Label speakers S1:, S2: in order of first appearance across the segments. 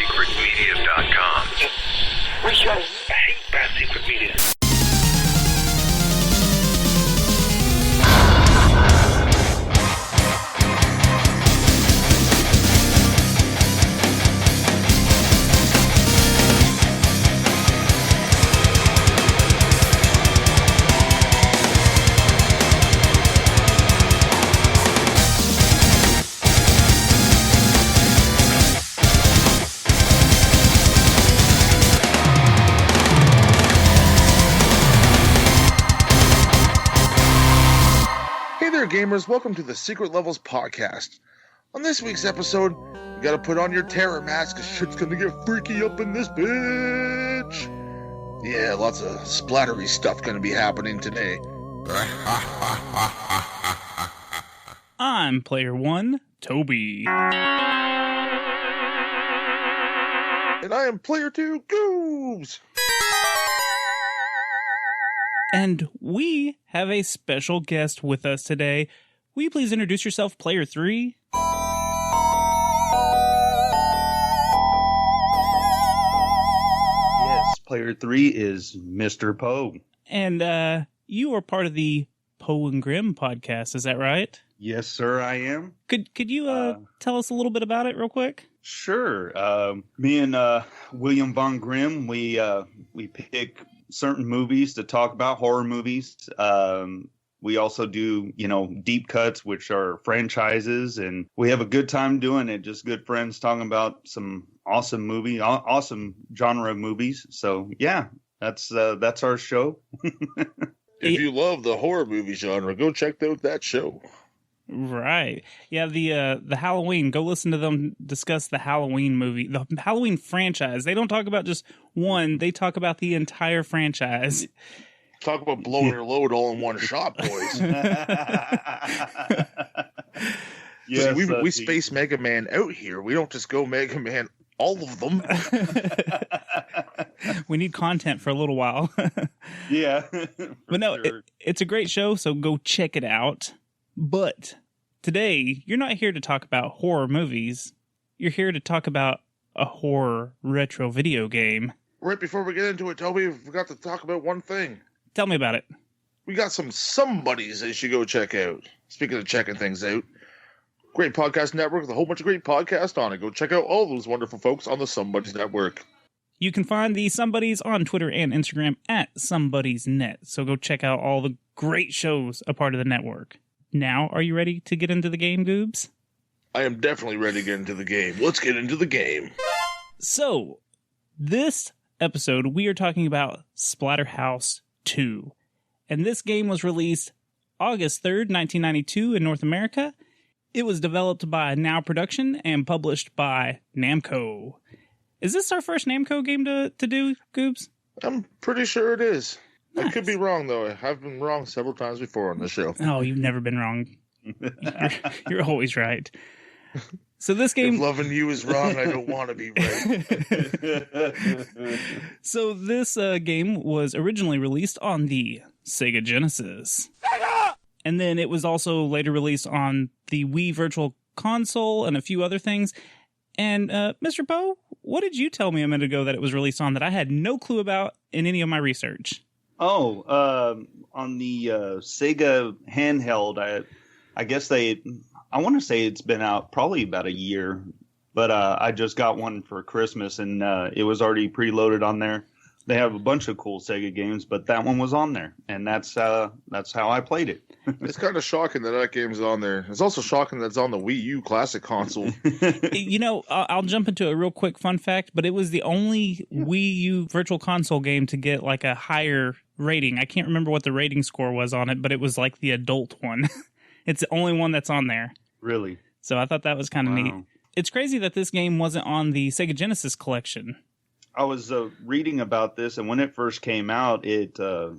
S1: BadSecretMedia.com.
S2: We so hate Bad Secret Media.
S3: Gamers, welcome to the Secret Levels podcast. On this week's episode, you gotta put on your terror mask because shit's gonna get freaky up in this bitch. Yeah, lots of splattery stuff gonna be happening today.
S4: I'm player one, Toby.
S3: And I am player two, Goobs.
S4: And we have a special guest with us today. Will you please introduce yourself, player three?
S5: Yes, player three is Mr. Poe.
S4: And you are part of the Poe and Grimm podcast, is that right?
S5: Yes, sir, I am.
S4: Could you tell us a little bit about it real quick?
S5: Sure. Me and William Von Grimm, we pick certain movies to talk about, horror movies. We also do, deep cuts, which are franchises, and we have a good time doing it. Just good friends talking about some awesome awesome genre movies. So yeah, that's our show.
S3: If you love the horror movie genre, go check out that show.
S4: Right. Yeah, the Halloween, go listen to them discuss the Halloween movie, the Halloween franchise. They don't talk about just one, they talk about the entire franchise.
S3: Talk about blowing your load all in one shot, boys.
S5: Yes,
S3: we space Mega Man out here. We don't just go Mega Man all of them.
S4: We need content for a little while.
S5: Yeah.
S4: But no,
S5: sure.
S4: It's a great show, so go check it out. But today, you're not here to talk about horror movies. You're here to talk about a horror retro video game.
S3: Right before we get into it, Toby, we forgot to talk about one thing.
S4: Tell me about it.
S3: We got some somebodies that you should go check out. Speaking of checking things out, great podcast network with a whole bunch of great podcasts on it. Go check out all those wonderful folks on the Somebodies Network.
S4: You can find the Somebodies on Twitter and Instagram at SomebodiesNet. So go check out all the great shows a part of the network. Now, are you ready to get into the game, Goobs?
S3: I am definitely ready to get into the game. Let's get into the game.
S4: So, this episode, we are talking about SplatterHouse 2. And this game was released August 3rd, 1992 in North America. It was developed by Now Production and published by Namco. Is this our first Namco game to do, Goobs?
S3: I'm pretty sure it is.
S4: Nice.
S3: I could be wrong, though. I've been wrong several times before on this show.
S4: Oh, you've never been wrong. You're always right. So this game...
S3: If loving you is wrong, I don't want to be right.
S4: So this game was originally released on the Sega Genesis. SEGA! And then it was also later released on the Wii Virtual Console and a few other things. And Mr. Poe, what did you tell me a minute ago that it was released on that I had no clue about in any of my research?
S5: Oh, on the Sega handheld, I guess I want to say it's been out probably about a year, but I just got one for Christmas, and it was already preloaded on there. They have a bunch of cool Sega games, but that one was on there, and that's how I played it.
S3: It's kind of shocking that game's on there. It's also shocking that it's on the Wii U Classic console.
S4: I'll jump into a real quick fun fact, but it was the only Wii U Virtual Console game to get like a higher rating. I can't remember what the rating score was on it, but it was like the adult one. It's the only one that's on there.
S5: Really?
S4: So I thought that was kind of
S5: Wow.
S4: neat. It's crazy that this game wasn't on the Sega Genesis collection.
S5: I was reading about this, and when it first came out, it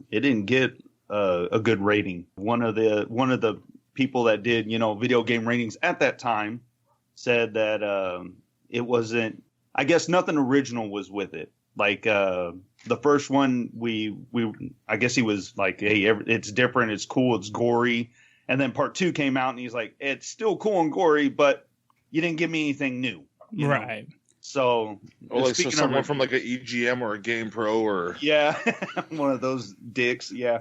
S5: didn't get a good rating. One of the people that did video game ratings at that time said that it wasn't. I guess nothing original was with it. Like the first one, I guess he was like, hey, it's different, it's cool, it's gory. And then part 2 came out, and he's like, it's still cool and gory, but you didn't give me anything new.
S4: Right.
S5: So,
S3: so
S5: speaking
S3: someone
S5: of,
S3: from like an EGM or a Game Pro or
S5: yeah, one of those dicks. Yeah,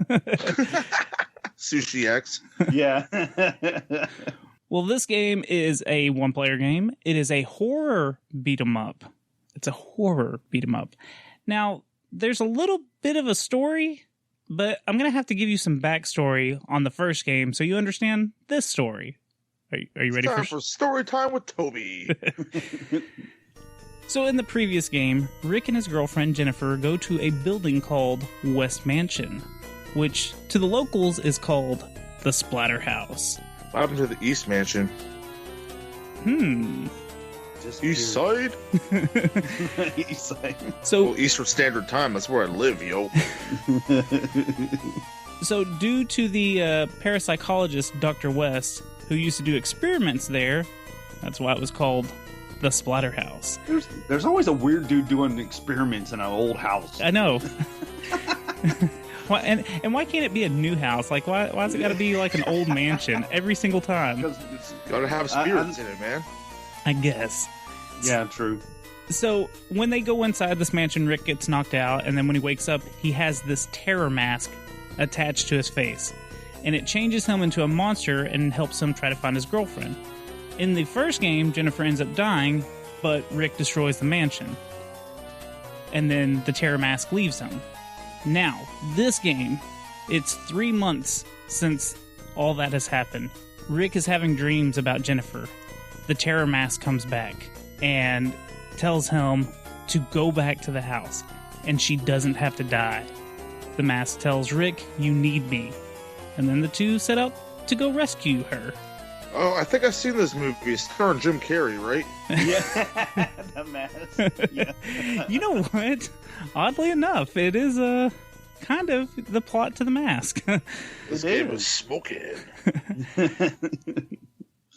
S3: Sushi X.
S5: yeah.
S4: Well, this game is a one-player game. It is a horror beat 'em up. It's a horror beat 'em up. Now, there's a little bit of a story, but I'm going to have to give you some backstory on the first game so you understand this story. Are you ready
S3: Time for story time with Toby?
S4: So in the previous game, Rick and his girlfriend Jennifer go to a building called West Mansion, which to the locals is called the SplatterHouse.
S3: What happened to the East Mansion?
S5: Just
S3: East Side?
S5: East Side.
S4: So
S3: Eastern Standard Time. That's where I live, yo.
S4: So due to the parapsychologist Dr. West, who used to do experiments there, that's why it was called the SplatterHouse.
S5: There's always a weird dude doing experiments in an old house.
S4: I know. And why can't it be a new house? Like, why's it got to be like an old mansion every single time?
S5: Because it's,
S3: Gotta have spirits in it, man.
S4: I guess.
S5: yeah, true.
S4: So when they go inside this mansion, Rick gets knocked out, and then when he wakes up, he has this terror mask attached to his face. And it changes him into a monster and helps him try to find his girlfriend. In the first game, Jennifer ends up dying, but Rick destroys the mansion. And then the terror mask leaves him. Now, this game, it's 3 months since all that has happened. Rick is having dreams about Jennifer. The terror mask comes back and tells him to go back to the house, and she doesn't have to die. The mask tells Rick, "You need me." And then the two set out to go rescue her.
S3: Oh, I think I've seen this movie. It's starring Jim Carrey, right?
S5: Yeah, the mask. Yeah.
S4: You know what? Oddly enough, it is kind of the plot to The Mask.
S3: This game is smoking.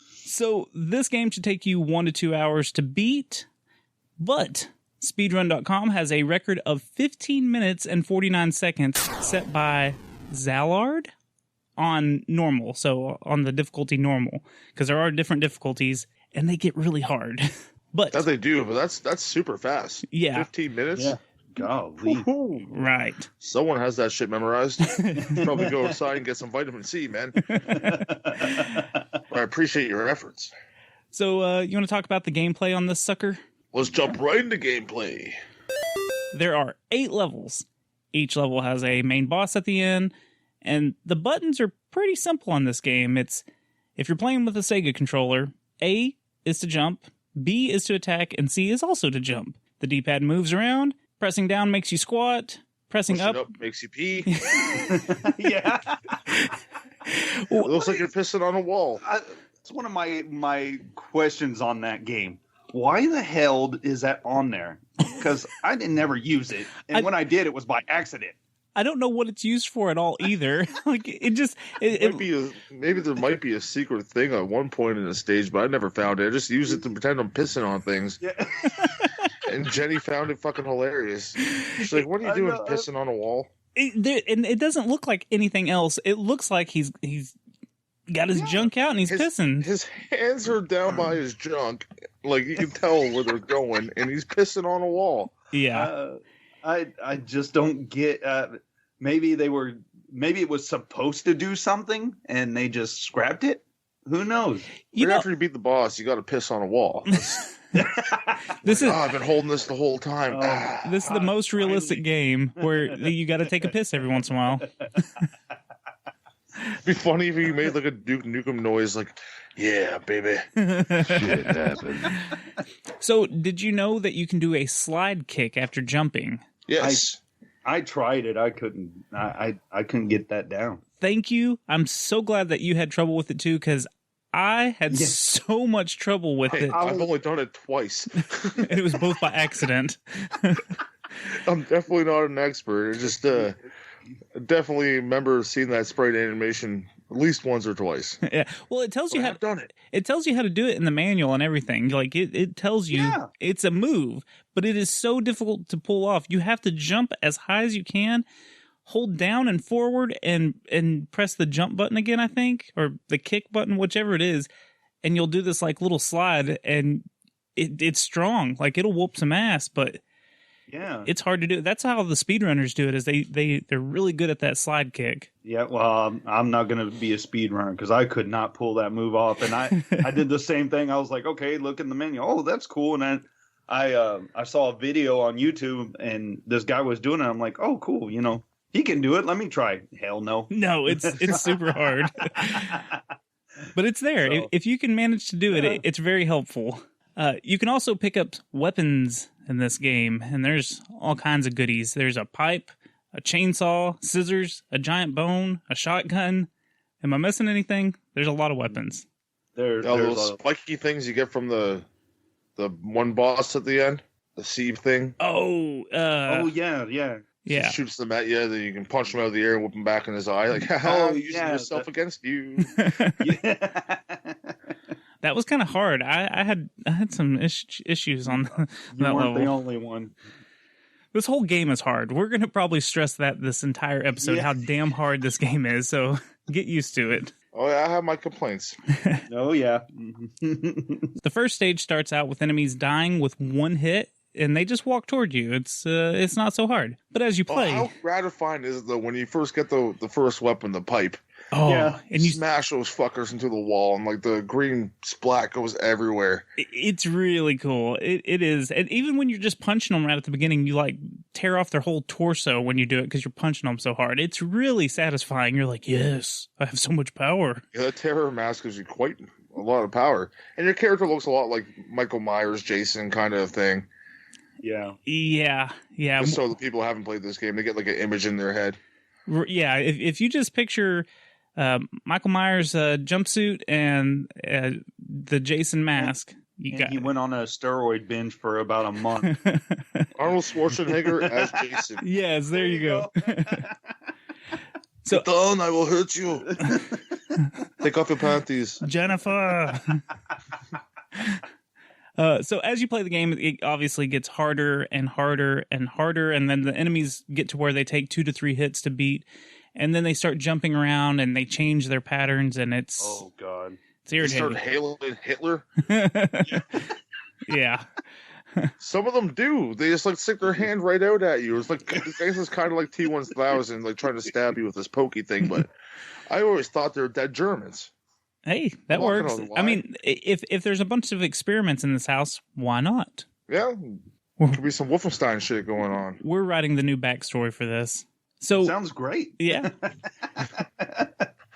S4: So this game should take you 1 to 2 hours to beat, but speedrun.com has a record of 15 minutes and 49 seconds set by Zallard on normal, so on the difficulty normal, because there are different difficulties, and they get really hard. But
S3: That they do, but that's super fast.
S4: Yeah.
S3: 15 minutes?
S5: Yeah. Golly.
S3: Woo-hoo.
S4: right.
S3: Someone has that shit memorized. Probably go outside and get some vitamin C, man. I appreciate your efforts.
S4: So you want to talk about the gameplay on this sucker?
S3: Let's jump right into gameplay.
S4: There are 8 levels. Each level has a main boss at the end, and the buttons are pretty simple on this game. It's, if you're playing with a SEGA controller, A is to jump, B is to attack, and C is also to jump. The D-pad moves around. Pressing down makes you squat. Pressing
S3: Pushing
S4: up
S3: makes you pee.
S5: Yeah.
S3: It looks like you're pissing on a wall.
S5: It's one of my questions on that game. Why the hell is that on there? Because I didn't never use it, and when I did, it was by accident.
S4: I don't know what it's used for at all either. Like it just
S3: Maybe there might be a secret thing at one point in the stage, but I never found it. I just use it to pretend I'm pissing on things.
S5: Yeah.
S3: And Jenny found it fucking hilarious. She's like, "What are you doing, pissing on a wall?"
S4: and it doesn't look like anything else. It looks like he's got his junk out and he's pissing.
S3: His hands are down by his junk, like you can tell where they're going, and he's pissing on a wall.
S4: Yeah.
S5: I just don't get. Maybe it was supposed to do something and they just scrapped it. Who knows?
S3: After you beat the boss, you got to piss on a wall. I've been holding this the whole time.
S4: This is the most realistic game where you got to take a piss every once in a while.
S3: It'd be funny if you made like a Duke Nukem noise, like, "Yeah, baby." Shit happened.
S4: So, did you know that you can do a slide kick after jumping?
S3: Yes.
S5: I tried it. I couldn't. I couldn't get that down.
S4: Thank you. I'm so glad that you had trouble with it too, because I had so much trouble with it.
S3: I've only done it twice.
S4: And it was both by accident.
S3: I'm definitely not an expert. It's just definitely remember seeing that sprite animation at least once or twice.
S4: Yeah. Well, it tells you how
S3: I've done it.
S4: It tells you how to do it in the manual and everything. Like it tells you it's a move, but it is so difficult to pull off. You have to jump as high as you can, hold down and forward and press the jump button again, I think, or the kick button, whichever it is, and you'll do this like little slide, and it's strong. Like, it'll whoop some ass, but
S5: Yeah.
S4: it's hard to do. That's how the speedrunners do it, is they're really good at that slide kick.
S5: Yeah, well, I'm not going to be a speedrunner because I could not pull that move off. And I did the same thing. I was like, okay, look in the menu. Oh, that's cool. And then I saw a video on YouTube and this guy was doing it. I'm like, oh, cool. You know, he can do it. Let me try. Hell no.
S4: No, it's super hard. But it's there.
S5: So,
S4: If you can manage to do it, it's very helpful. You can also pick up weapons in this game, and there's all kinds of goodies. There's a pipe, a chainsaw, scissors, a giant bone, a shotgun. Am I missing anything? There's a lot of weapons.
S5: there's
S3: those
S5: a,
S3: spiky things you get from the one boss at the end, the sieve thing.
S5: oh, yeah.
S3: He
S4: yeah.
S3: shoots them at you, then you can punch him out of the air and whip him back in his eye. Like, haha, using yourself against you.
S5: Yeah.
S4: That was kind of hard. I had some issues on that
S5: You weren't
S4: level.
S5: the only one.
S4: This whole game is hard. We're going to probably stress that this entire episode, how damn hard this game is. So get used to it.
S3: Oh, yeah, I have my complaints.
S5: Oh, yeah.
S4: The first stage starts out with enemies dying with one hit, and they just walk toward you. It's not so hard. But as you play,
S3: How gratifying is it, though, when you first get the first weapon, the pipe,
S5: Yeah.
S4: and you
S3: smash those fuckers into the wall, and, like, the green splat goes everywhere.
S4: it's really cool. It is. And even when you're just punching them right at the beginning, you like tear off their whole torso when you do it because you're punching them so hard. It's really satisfying. You're like, yes, I have so much power.
S3: Yeah, that terror mask gives you quite a lot of power. And your character looks a lot like Michael Myers, Jason kind of thing.
S5: Yeah.
S4: Yeah.
S3: Just so the people who haven't played this game, they get, like, an image in their head.
S4: Yeah. If you just picture Michael Myers' jumpsuit and the Jason mask,
S5: He went on a steroid binge for about a month.
S3: Arnold Schwarzenegger as Jason.
S4: Yes, there you go.
S3: Get down, I will hurt you. Take off your panties.
S4: Jennifer. So as you play the game, it obviously gets harder and harder and harder, and then the enemies get to where they take 2 to 3 hits to beat, and then they start jumping around and they change their patterns, and it's
S5: Oh, God.
S4: it's
S3: They start
S4: irritating.
S3: hailing Hitler.
S4: Yeah.
S3: Some of them do. They just like stick their hand right out at you. It's like this is kind of like T-1000, like trying to stab you with this pokey thing. But I always thought they were dead Germans.
S4: Hey, that
S3: I'm not
S4: works.
S3: gonna lie.
S4: I mean, if there's a bunch of experiments in this house, why not?
S3: Yeah, could be some Wolfenstein shit going on.
S4: We're writing the new backstory for this. So
S5: Sounds great.
S4: yeah.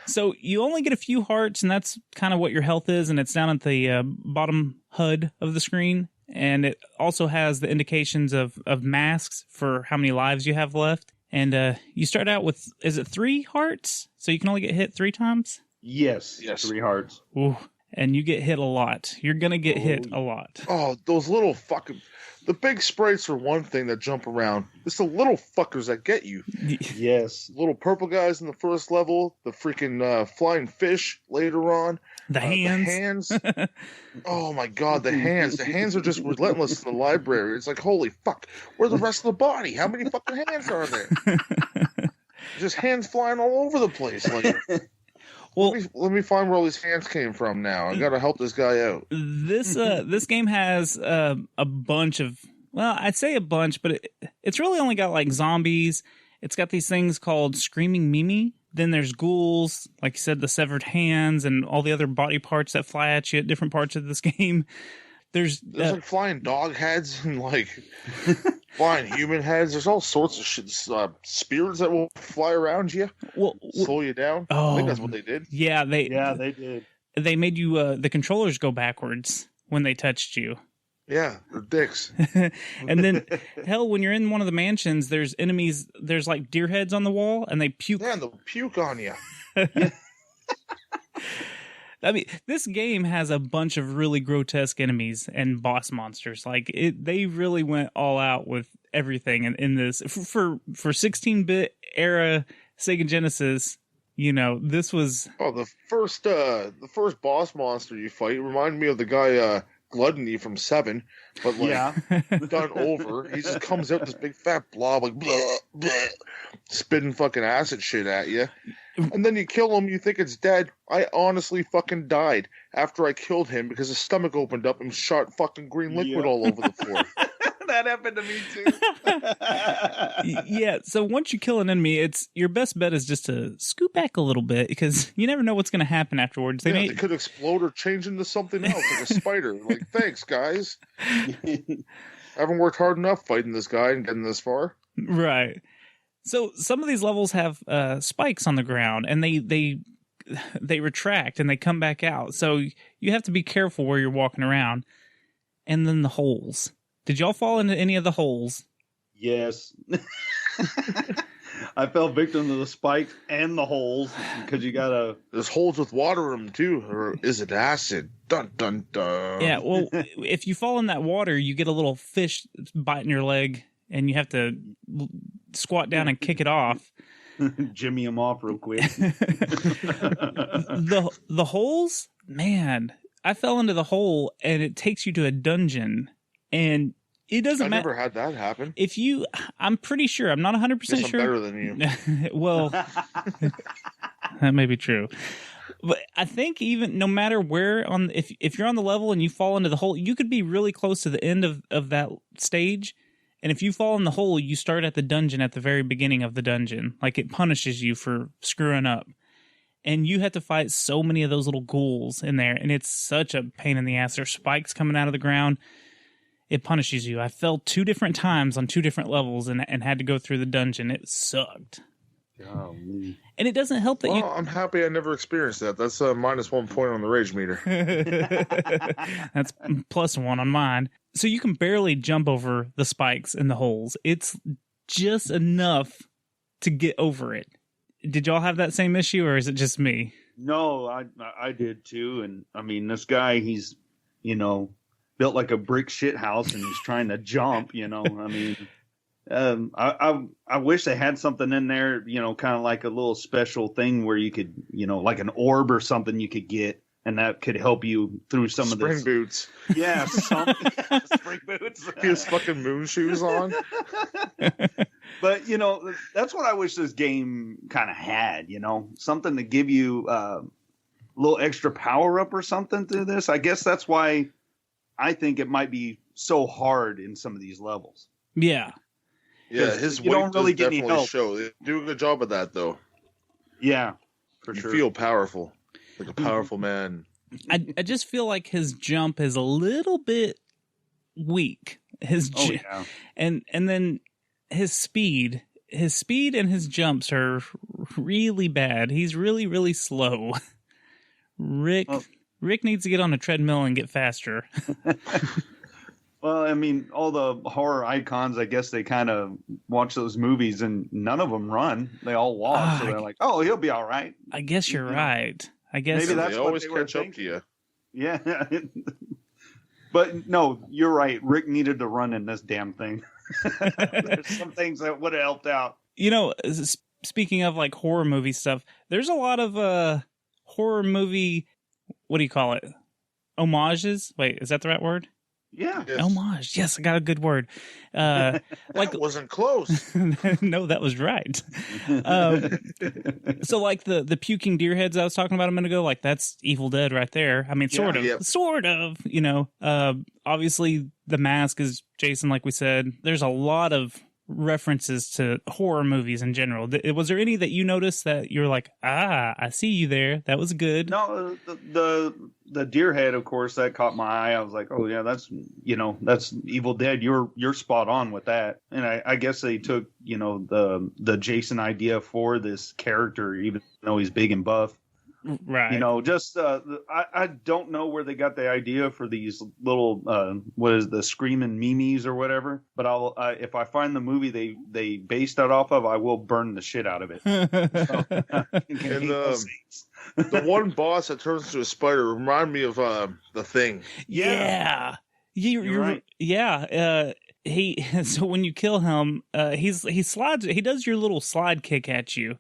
S4: So you only get a few hearts, and that's kind of what your health is, and it's down at the bottom HUD of the screen. And it also has the indications of masks for how many lives you have left. And you start out with, is it 3 hearts? So you can only get hit 3 times?
S5: Yes. 3 hearts.
S4: Ooh. And you get hit a lot. You're going to get hit a lot.
S3: Oh, those little fucking... The big sprites are one thing that jump around. It's the little fuckers that get you.
S5: Yes.
S3: Little purple guys in the first level, the freaking flying fish later on.
S4: The hands.
S3: The hands. Oh my god, the hands. The hands are just relentless in the library. It's like, holy fuck, where's the rest of the body? How many fucking hands are there? Just hands flying all over the place. Like,
S4: Well,
S3: let me find where all these hands came from now. I gotta help this guy out.
S4: this game has a bunch of, well, I'd say a bunch, but it's really only got like zombies. It's got these things called Screaming Mimi. Then there's ghouls, like you said, the severed hands and all the other body parts that fly at you at different parts of this game. There's
S3: like flying dog heads and like flying human heads. There's all sorts of shit. Spirits that will fly around you, slow you down. I think that's what they did.
S4: Yeah, they
S5: did.
S4: They made you the controllers go backwards when they touched you.
S3: Yeah, they're dicks.
S4: And then, hell, when you're in one of the mansions, there's enemies. There's like deer heads on the wall, and they puke.
S3: Yeah, and they'll puke on you.
S4: I mean, this game has a bunch of really grotesque enemies and boss monsters. Like they really went all out with everything in this for 16-bit era Sega Genesis. You know, this was
S3: the first boss monster you fight reminded me of the guy Gluttony from 7, but like done over. He just comes out this big fat blob like blah, blah, spitting fucking acid shit at you. and then you kill him, you think it's dead. I honestly fucking died after I killed him because his stomach opened up and shot fucking green liquid all over the floor.
S5: That happened to me too.
S4: Yeah, so once you kill an enemy, it's your best bet is just to scoot back a little bit because you never know what's going to happen afterwards.
S3: They could explode or change into something else, like a spider. Like, thanks, guys. I haven't worked hard enough fighting this guy and getting this far.
S4: Right. So some of these levels have spikes on the ground, and they retract and they come back out. So you have to be careful where you're walking around. And then the holes. Did y'all fall into any of the holes?
S5: Yes. I fell victim to the spikes and the holes because you gotta.
S3: There's holes with water in them too, or is it acid? Dun dun dun.
S4: Yeah, well, if you fall in that water, you get a little fish biting your leg, and you have to squat down and kick it off.
S5: Jimmy him off real quick.
S4: The holes, man. I fell into the hole, and it takes you to a dungeon, and it doesn't matter.
S3: I've never had that happen.
S4: I'm pretty sure. I'm not 100%
S3: Guess
S4: sure.
S3: I'm better than you.
S4: Well, that may be true. But I think even no matter where if you're on the level and you fall into the hole, you could be really close to the end of that stage. And if you fall in the hole, you start at the dungeon at the very beginning of the dungeon. Like, it punishes you for screwing up. And you have to fight so many of those little ghouls in there. And it's such a pain in the ass. There's spikes coming out of the ground. It punishes you. I fell 2 different times on 2 different levels and had to go through the dungeon. It sucked.
S5: Golly.
S4: And it doesn't help that
S3: I'm happy I never experienced that. That's minus 1 point on the rage meter.
S4: That's +1 on mine. So you can barely jump over the spikes and the holes. It's just enough to get over it. Did y'all have that same issue, or is it just me?
S5: No, I did too. And I mean, this guy, he's, built like a brick shit house and he's trying to jump, I mean, I wish they had something in there, kind of like a little special thing where you could, like an orb or something you could get, and that could help you through some of this.
S3: Spring boots.
S5: Yeah, spring boots.
S3: His fucking moon shoes on.
S5: But, that's what I wish this game kind of had, something to give you a little extra power up or something through this. I guess that's why I think it might be so hard in some of these levels.
S4: Yeah.
S3: Yeah, his weight
S5: don't really get any
S3: definitely
S5: help.
S3: show. They do a good job of that, though.
S5: Yeah, for
S3: You
S5: sure.
S3: feel powerful. Like a powerful man.
S4: I just feel like his jump is a little bit weak.
S5: Yeah.
S4: And then his speed and his jumps are really bad. He's really, really slow. Rick needs to get on a treadmill and get faster.
S5: Well, I mean, all the horror icons, I guess they kind of watch those movies and none of them run. They all walk. So they're like, oh, he'll be all right.
S4: I guess you're right. I guess
S5: Maybe that's
S3: They
S5: what
S3: always
S5: they were
S3: catch up
S5: thinking.
S3: to you.
S5: Yeah. But no, you're right. Rick needed to run in this damn thing. There's some things that would have helped out.
S4: Speaking of like horror movie stuff, there's a lot of horror movie, what do you call it? Homages? Wait, is that the right word?
S5: Yeah.
S3: Yes.
S4: Homage. Yes, I got a good word.
S3: That wasn't close.
S4: No, that was right. So like the puking deer heads I was talking about a minute ago, like that's Evil Dead right there. I mean, sort of. Obviously the mask is Jason, like we said. There's a lot of references to horror movies in general. Was there any that you noticed that you're like, I see you there? That was good.
S5: No, the deer head, of course, that caught my eye. I was like, oh yeah, that's Evil Dead. You're spot on with that. And I guess they took the Jason idea for this character, even though he's big and buff.
S4: Right.
S5: I don't know where they got the idea for these little the screaming memes or whatever. But I'll if I find the movie they based that off of, I will burn the shit out of it.
S3: The one boss that turns into a spider reminded me of the Thing.
S4: Yeah.
S5: You're right.
S4: Yeah. So when you kill him, he slides. He does your little slide kick at you.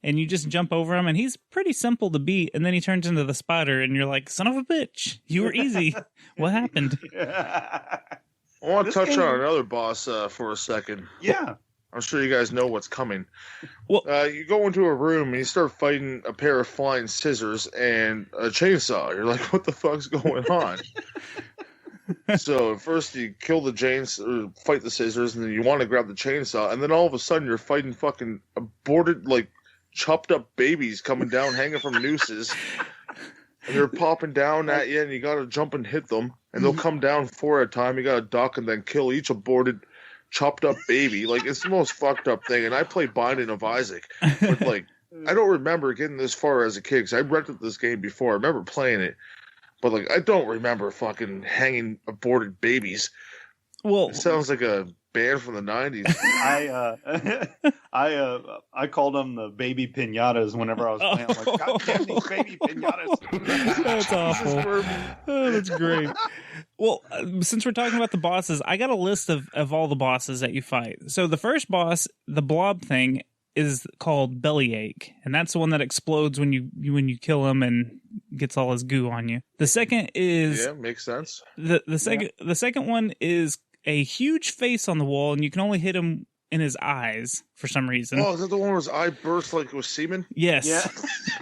S4: And you just jump over him, and he's pretty simple to beat. And then he turns into the spider, and you're like, son of a bitch, you were easy. What happened?
S3: I want to touch on another boss for a second.
S5: Yeah.
S3: I'm sure you guys know what's coming.
S4: Well,
S3: You go into a room and you start fighting a pair of flying scissors and a chainsaw. You're like, what the fuck's going on? So first you kill the chainsaw, or fight the scissors, and then you want to grab the chainsaw, and then all of a sudden you're fighting fucking aborted, like, chopped up babies coming down, hanging from nooses. And they're popping down at you, and you gotta jump and hit them, and they'll come down 4 at a time. You gotta duck and then kill each aborted, chopped up baby. Like, it's the most fucked up thing. And I played Binding of Isaac, but like, I don't remember getting this far as a kid, because I rented this game before. I remember playing it, but like, I don't remember fucking hanging aborted babies.
S4: well,
S3: It sounds like a band from the 90s.
S5: I called them the baby pinatas whenever I was playing. I'm like, God damn these baby pinatas.
S4: that's awful. Oh, that's great. Well, since we're talking about the bosses, I got a list of all the bosses that you fight. So the first boss, the blob thing, is called Bellyache, and that's the one that explodes when you kill him and gets all his goo on you. The second is
S3: Yeah, makes sense.
S4: the second one is a huge face on the wall, and you can only hit him in his eyes for some reason.
S3: Oh, is that the one where his eye burst like it was semen?
S4: Yes.
S5: Yeah.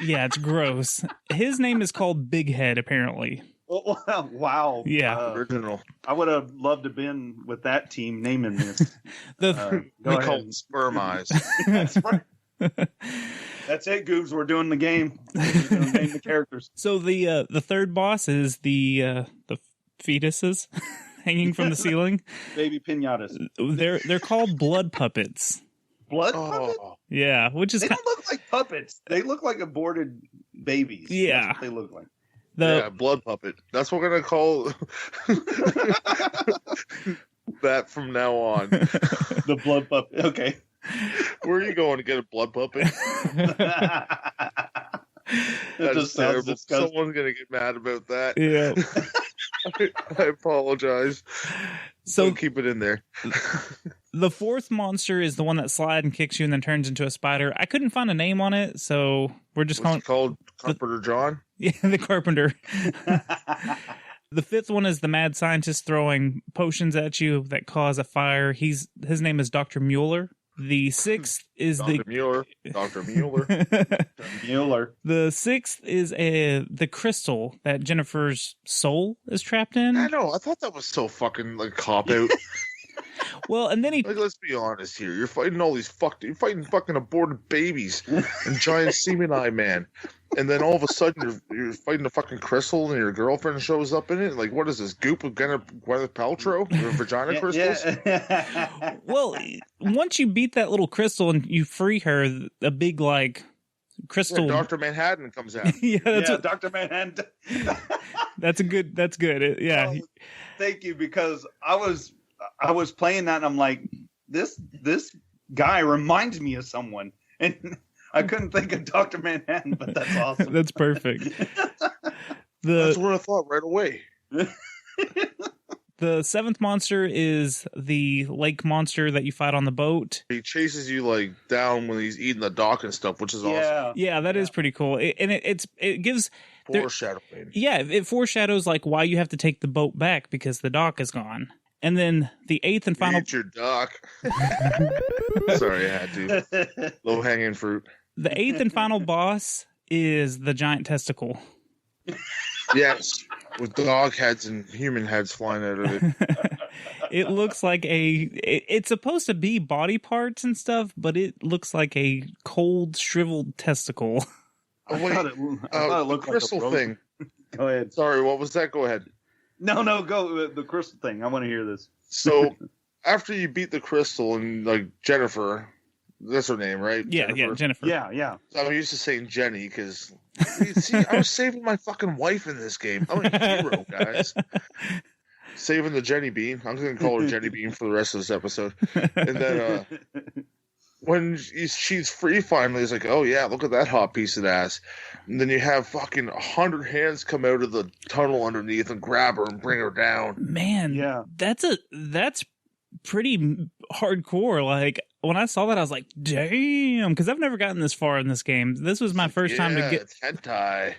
S4: Yeah, it's gross. His name is called Big Head, apparently.
S5: Wow.
S4: Yeah.
S3: Original.
S5: I would have loved to have been with that team naming this.
S4: The
S3: We
S5: Go
S3: call
S5: ahead.
S3: them sperm eyes.
S5: That's right. That's it, Goobs. We're doing the game. We're going to name the characters.
S4: So the third boss is the fetuses hanging from the ceiling.
S5: Baby pinatas.
S4: They're called blood puppets.
S5: Blood puppets?
S3: Oh,
S4: Yeah, which is
S5: They don't look like puppets. They look like aborted babies.
S4: Yeah.
S5: That's what they look like.
S3: yeah, blood puppet. That's what we're gonna call that from now on.
S5: The blood puppet. Okay.
S3: Where are you going to get a blood puppet?
S5: That
S3: That's
S5: just sounds
S3: terrible.
S5: disgusting.
S3: Someone's gonna get mad about that.
S4: Yeah.
S3: I apologize.
S4: So
S3: Don't keep it in there.
S4: the fourth monster is the one that slides and kicks you and then turns into a spider. I couldn't find a name on it, so we're just
S3: What's
S4: calling
S3: it called? Carpenter John?
S4: yeah, the carpenter. The fifth one is the mad scientist throwing potions at you that cause a fire. His name is Dr. Mueller. The sixth is
S3: Dr. Mueller. Dr. Mueller.
S5: Mueller.
S4: the sixth is the crystal that Jennifer's soul is trapped in.
S3: I know. I thought that was so fucking like cop out.
S4: Well, and then he
S3: Like, let's be honest here. You're fighting all these you're fighting fucking aborted babies and giant semen eye man. And then all of a sudden you're fighting a fucking crystal and your girlfriend shows up in it. Like, what is this goop of Gwyneth Paltrow? Or vagina crystals?
S5: Yeah.
S4: well, once you beat that little crystal and you free her, a big like crystal.
S3: Yeah, Dr. Manhattan comes out.
S4: Yeah, that's
S5: Yeah, Dr. Manhattan.
S4: that's good. That's good. Yeah,
S5: Oh, thank you, because I was playing that and I'm like, this guy reminds me of someone, and I couldn't think of Dr. Manhattan, but that's awesome.
S4: that's perfect.
S3: That's
S4: The
S3: what I thought right away.
S4: the seventh monster is the lake monster that you fight on the boat.
S3: He chases you like down when he's eating the dock and stuff, which is awesome.
S4: Yeah, that is pretty cool. It gives there-
S3: Foreshadowing.
S4: yeah, it foreshadows like why you have to take the boat back because the dock is gone. And then the eighth and final
S3: Eat your dock. Sorry, I had to. Low hanging fruit.
S4: the eighth and final boss is the giant testicle.
S3: Yes, with dog heads and human heads flying out of it.
S4: It looks like it's supposed to be body parts and stuff, but it looks like a cold, shriveled testicle.
S3: Oh,
S5: I
S3: wait,
S5: thought it
S3: the
S5: looked
S3: crystal
S5: like a
S3: thing.
S5: Go ahead.
S3: Sorry, what was that? Go ahead.
S5: No, go the crystal thing. I want to hear this.
S3: So, after you beat the crystal and like Jennifer, that's her name, right?
S4: Yeah, Jennifer.
S5: Yeah.
S3: I'm used to saying Jenny because, see, I was saving my fucking wife in this game. I'm a hero, guys. Saving the Jenny Bean. I'm going to call her Jenny Bean for the rest of this episode. And then when she's free finally, it's like, oh yeah, look at that hot piece of ass. And then you have fucking 100 hands come out of the tunnel underneath and grab her and bring her down.
S4: Man,
S5: Yeah.
S4: that's pretty hardcore. Like when I saw that, I was like, damn, because I've never gotten this far in this game. This was my first time to get.
S3: It's hentai.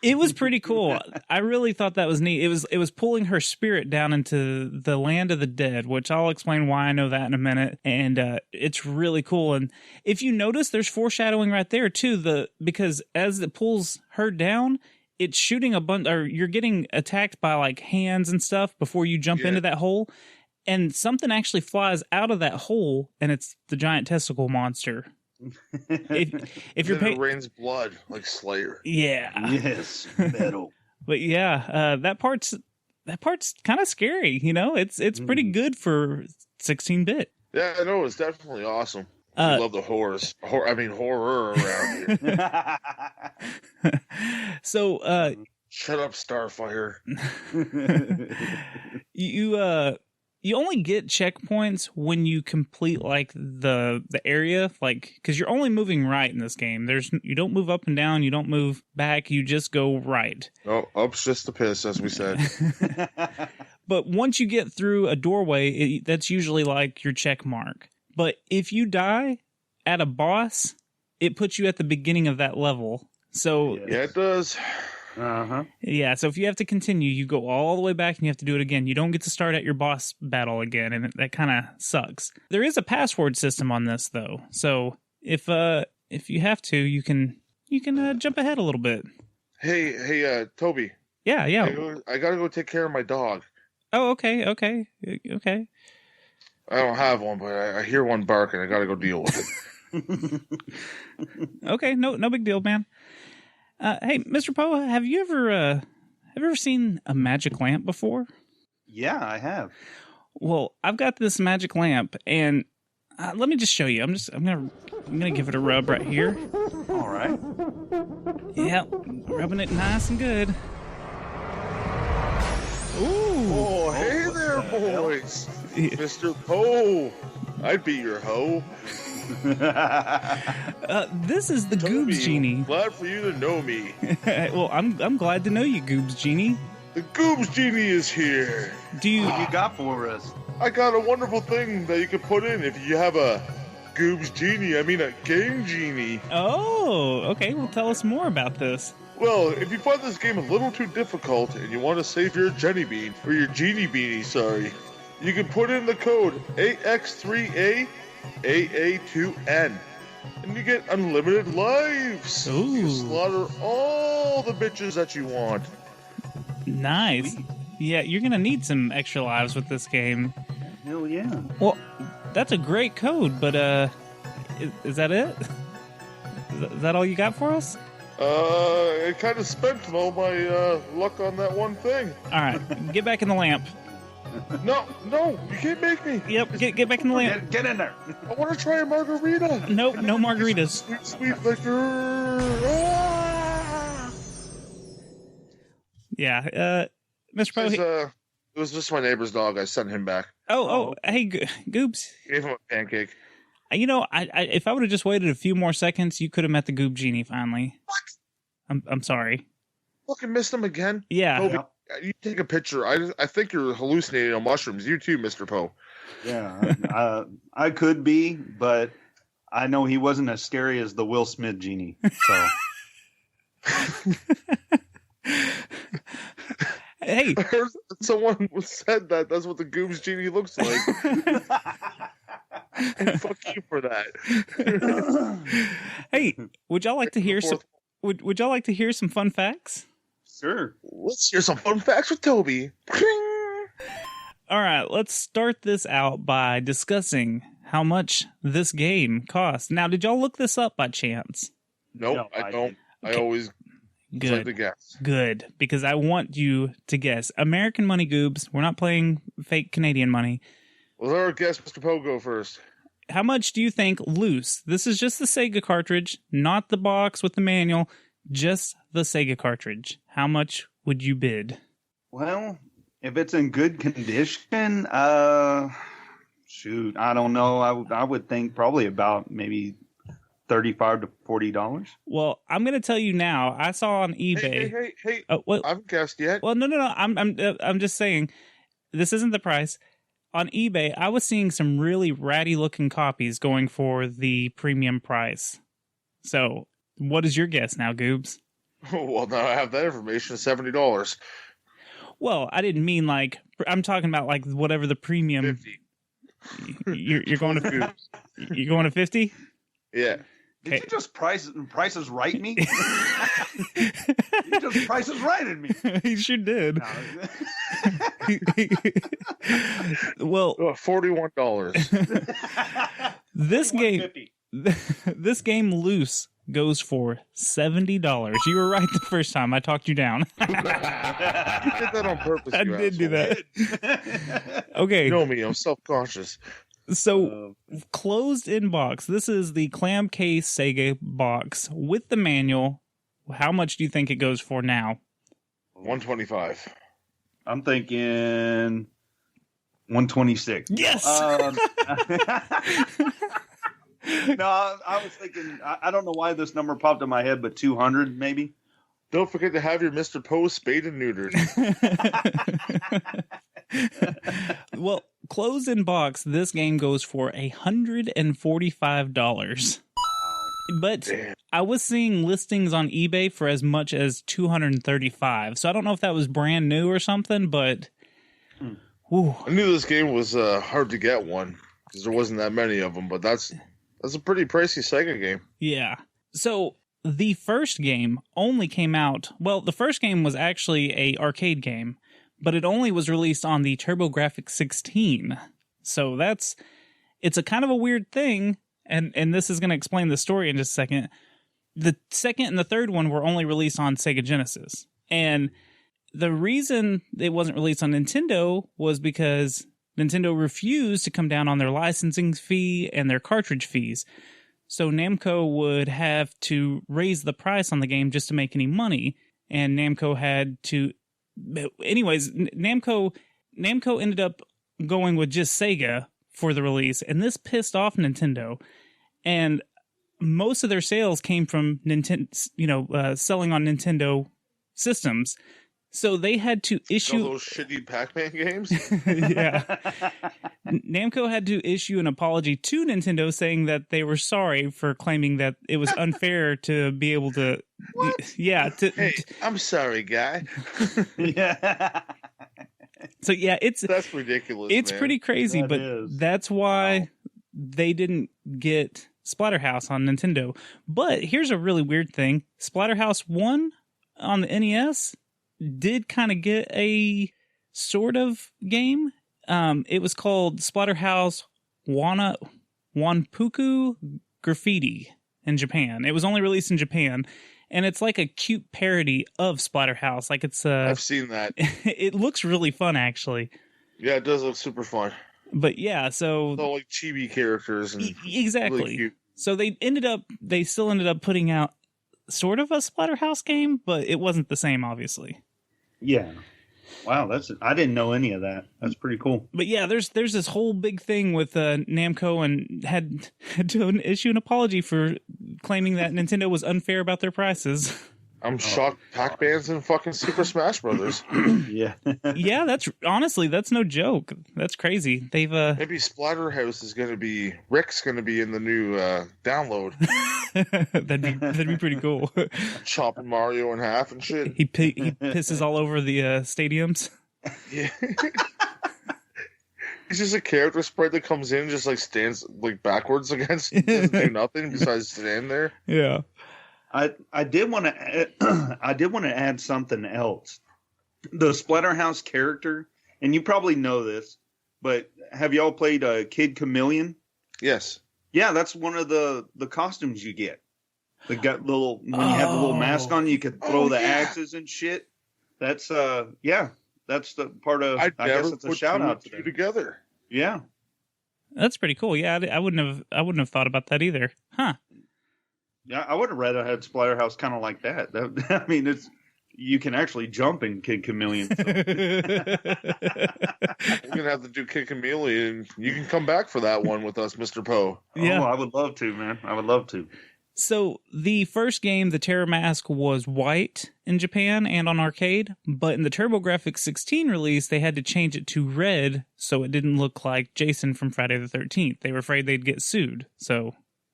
S4: It was pretty cool. I really thought that was neat. It was pulling her spirit down into the land of the dead, which I'll explain why I know that in a minute. And it's really cool. And if you notice, there's foreshadowing right there too. Because as it pulls her down, it's shooting a bunch, or you're getting attacked by like hands and stuff before you jump into that hole. And something actually flies out of that hole, and it's the giant testicle monster. If you're
S3: it rains blood like Slayer.
S4: Yeah.
S5: Yes, metal.
S4: But yeah, that part's kind of scary. You know, it's pretty good for 16-bit.
S3: Yeah, I know, it's definitely awesome. I love the horror around here.
S4: So,
S3: shut up, Starfire.
S4: You only get checkpoints when you complete like the area, like because you're only moving right in this game. You don't move up and down, you don't move back, you just go right.
S3: Oh, up's just the piss, as we said.
S4: But once you get through a doorway, that's usually like your check mark. But if you die at a boss, it puts you at the beginning of that level. So
S3: yeah, it does.
S4: Yeah, so if you have to continue, you go all the way back and you have to do it again. You don't get to start at your boss battle again, and that kind of sucks. There is a password system on this, though. So if you have to, you can jump ahead a little bit.
S3: Hey, Toby.
S4: Yeah.
S3: I gotta go take care of my dog.
S4: Oh, okay.
S3: I don't have one, but I hear one barking. I gotta go deal with it.
S4: Okay, no big deal, man. Hey, Mr. Poe, have you ever seen a magic lamp before?
S5: Yeah, I have.
S4: Well, I've got this magic lamp, and let me just show you. I'm gonna give it a rub right here.
S5: All right.
S4: Yeah, rubbing it nice and good. Ooh.
S3: Oh, hey there, boys. Mr. Poe. I'd be your hoe.
S4: This is the
S3: Toby,
S4: Goobs Genie.
S3: Glad for you to know me.
S4: Well, I'm glad to know you, Goobs Genie.
S3: The Goobs Genie is here.
S5: What you got for us?
S3: I got a wonderful thing that you can put in if you have a Goobs Genie. I mean a Game Genie.
S4: Oh, okay. Well, tell us more about this.
S3: Well, if you find this game a little too difficult and you want to save your Jenny Bean, or your Genie Beanie, sorry, you can put in the code AX3A AA2N, and you get unlimited lives.
S4: Ooh.
S3: You slaughter all the bitches that you want.
S4: Nice. Sweet. Yeah, you're gonna need some extra lives with this game.
S5: Hell yeah.
S4: Well, that's a great code, but is that it? Is that all you got for us?
S3: I kind of spent all my luck on that one thing.
S4: All right, get back in the lamp.
S3: No, you can't make me.
S4: Yep, get back in the lamp.
S5: Get in there.
S3: I want to try a margarita.
S4: Nope, no margaritas.
S3: Sweet liquor. Ah!
S4: Yeah, Mr. Poe.
S3: It was just my neighbor's dog. I sent him back.
S4: Oh, hey, Goobs.
S3: Gave him a pancake.
S4: You know, I if I would have just waited a few more seconds, you could have met the Goob Genie finally.
S3: What?
S4: I'm sorry.
S3: Fucking missed him again.
S4: Yeah.
S3: Toby, you take a picture. I think you're hallucinating on mushrooms. You too, Mr. Poe.
S5: Yeah, I could be, but I know he wasn't as scary as the Will Smith genie. So.
S4: Hey,
S3: I heard someone said that's what the Goobs Genie looks like. And fuck you for that.
S4: Hey, would y'all like to hear some? Would y'all like to hear some fun facts?
S5: Sure.
S3: Let's hear some fun facts with Toby.
S4: All right, let's start this out by discussing how much this game costs. Now, did y'all look this up by chance?
S3: Nope,
S5: No,
S3: I don't.
S5: Okay.
S3: I always
S4: Good.
S3: like to guess.
S4: Good, because I want you to guess. American money, Goobs. We're not playing fake Canadian money.
S3: Well, our guest, Mr. Poe, go first.
S4: How much do you think loose? This is just the SEGA cartridge, not the box with the manual, just the SEGA cartridge. How much would you bid?
S5: Well, if it's in good condition, shoot, I don't know. I would think probably about maybe $35 to $40.
S4: Well, I'm going to tell you now. I saw on eBay.
S3: Hey!
S4: Well,
S3: I haven't guessed yet.
S4: Well, no. I'm just saying. This isn't the price. On eBay, I was seeing some really ratty looking copies going for the premium price. So, what is your guess now, Goobs?
S3: Well, now I have that information. $70.
S4: Well, I didn't mean like, I'm talking about like whatever the premium.
S3: 50.
S4: You're going to you're going to 50?
S3: Yeah.
S5: Did you just prices right me? You just prices righted me.
S4: He sure did.
S5: No.
S4: Well,
S3: $41.
S4: this game,
S5: 150.
S4: this game loose goes for $70. You were right the first time. I talked you down.
S3: You did that on purpose.
S4: I
S3: you
S4: did do
S3: asshole.
S4: that. Okay.
S3: You know me. I'm self-conscious.
S4: So, closed in box. This is the clam case SEGA box with the manual. How much do you think it goes for now?
S3: $125.
S5: I'm thinking 126.
S4: Yes.
S5: No, I was thinking. I don't know why this number popped in my head, but 200 maybe.
S3: Don't forget to have your Mr. Poe spayed and neutered.
S4: Well, closed in box, this game goes for $145. But
S3: Damn.
S4: I was seeing listings on eBay for as much as $235. So I don't know if that was brand new or something, but whew.
S3: I knew this game was hard to get one because there wasn't that many of them, but that's a pretty pricey Sega game.
S4: Yeah. So the first game only came out, well, the first game was actually a arcade game, but it only was released on the TurboGrafx-16. So it's a kind of a weird thing, and this is going to explain the story in just a second. The second and the third one were only released on Sega Genesis. And the reason it wasn't released on Nintendo was because Nintendo refused to come down on their licensing fee and their cartridge fees. So Namco would have to raise the price on the game just to make any money. And Namco had to... Anyways, Namco ended up going with just Sega for the release, and this pissed off Nintendo. And most of their sales came from Nintendo, selling on Nintendo systems. So they had to issue
S3: All those shitty Pac-Man games.
S4: Yeah. Namco had to issue an apology to Nintendo saying that they were sorry for claiming that it was unfair to be able to.
S3: What?
S4: Yeah.
S3: Hey, I'm sorry, guy.
S5: Yeah.
S4: So yeah,
S3: That's ridiculous.
S4: it's
S3: man.
S4: pretty crazy,
S5: That
S4: but
S5: is.
S4: that's why
S5: Wow.
S4: they didn't get SplatterHouse on Nintendo. But here's a really weird thing: SplatterHouse 1 on the NES did kind of get a sort of game. It was called SplatterHouse Wanpuku Graffiti in Japan. It was only released in Japan, and it's like a cute parody of SplatterHouse. Like it's
S3: I've seen that.
S4: it looks really fun actually.
S3: Yeah, it does look super fun.
S4: But yeah, so
S3: It's all like chibi characters and
S4: exactly.
S3: really cute.
S4: So they still ended up putting out sort of a SplatterHouse game, but it wasn't the same, obviously.
S5: Yeah. Wow, I didn't know any of that. That's pretty cool.
S4: But yeah, there's this whole big thing with Namco, and had to issue an apology for claiming that Nintendo was unfair about their prices.
S3: I'm shocked Pac-Man's in fucking Super Smash Brothers.
S5: Yeah.
S4: Yeah, that's no joke. That's crazy. They've
S3: Maybe Splatterhouse is going to be... Rick's going to be in the new download.
S4: that'd be pretty cool.
S3: Chopping Mario in half and shit.
S4: He pisses all over the stadiums.
S3: Yeah. He's just a character sprite that comes in and just like stands like backwards against, doesn't do nothing besides stand there.
S4: Yeah.
S5: I did want to add something else. The Splatterhouse character, and you probably know this, but have y'all played Kid Chameleon?
S3: Yes.
S5: Yeah, that's one of the costumes you get. The got little when you have the little mask on, you could throw the axes and shit. That's that's the part of. I guess it's a shout out to
S3: you
S5: them.
S3: together.
S5: Yeah.
S4: That's pretty cool. Yeah, I wouldn't have thought about that either. Huh.
S5: Yeah, I would have rather had Splatterhouse kind of like that. I mean, you can actually jump in Kid Chameleon. So.
S3: We're gonna have to do Kid Chameleon. You can come back for that one with us, Mr. Poe.
S4: Yeah.
S5: Oh, I would love to, man. I would love to.
S4: So the first game, the Terror Mask, was white in Japan and on arcade, but in the TurboGrafx-16 release, they had to change it to red so it didn't look like Jason from Friday the 13th. They were afraid they'd get sued, so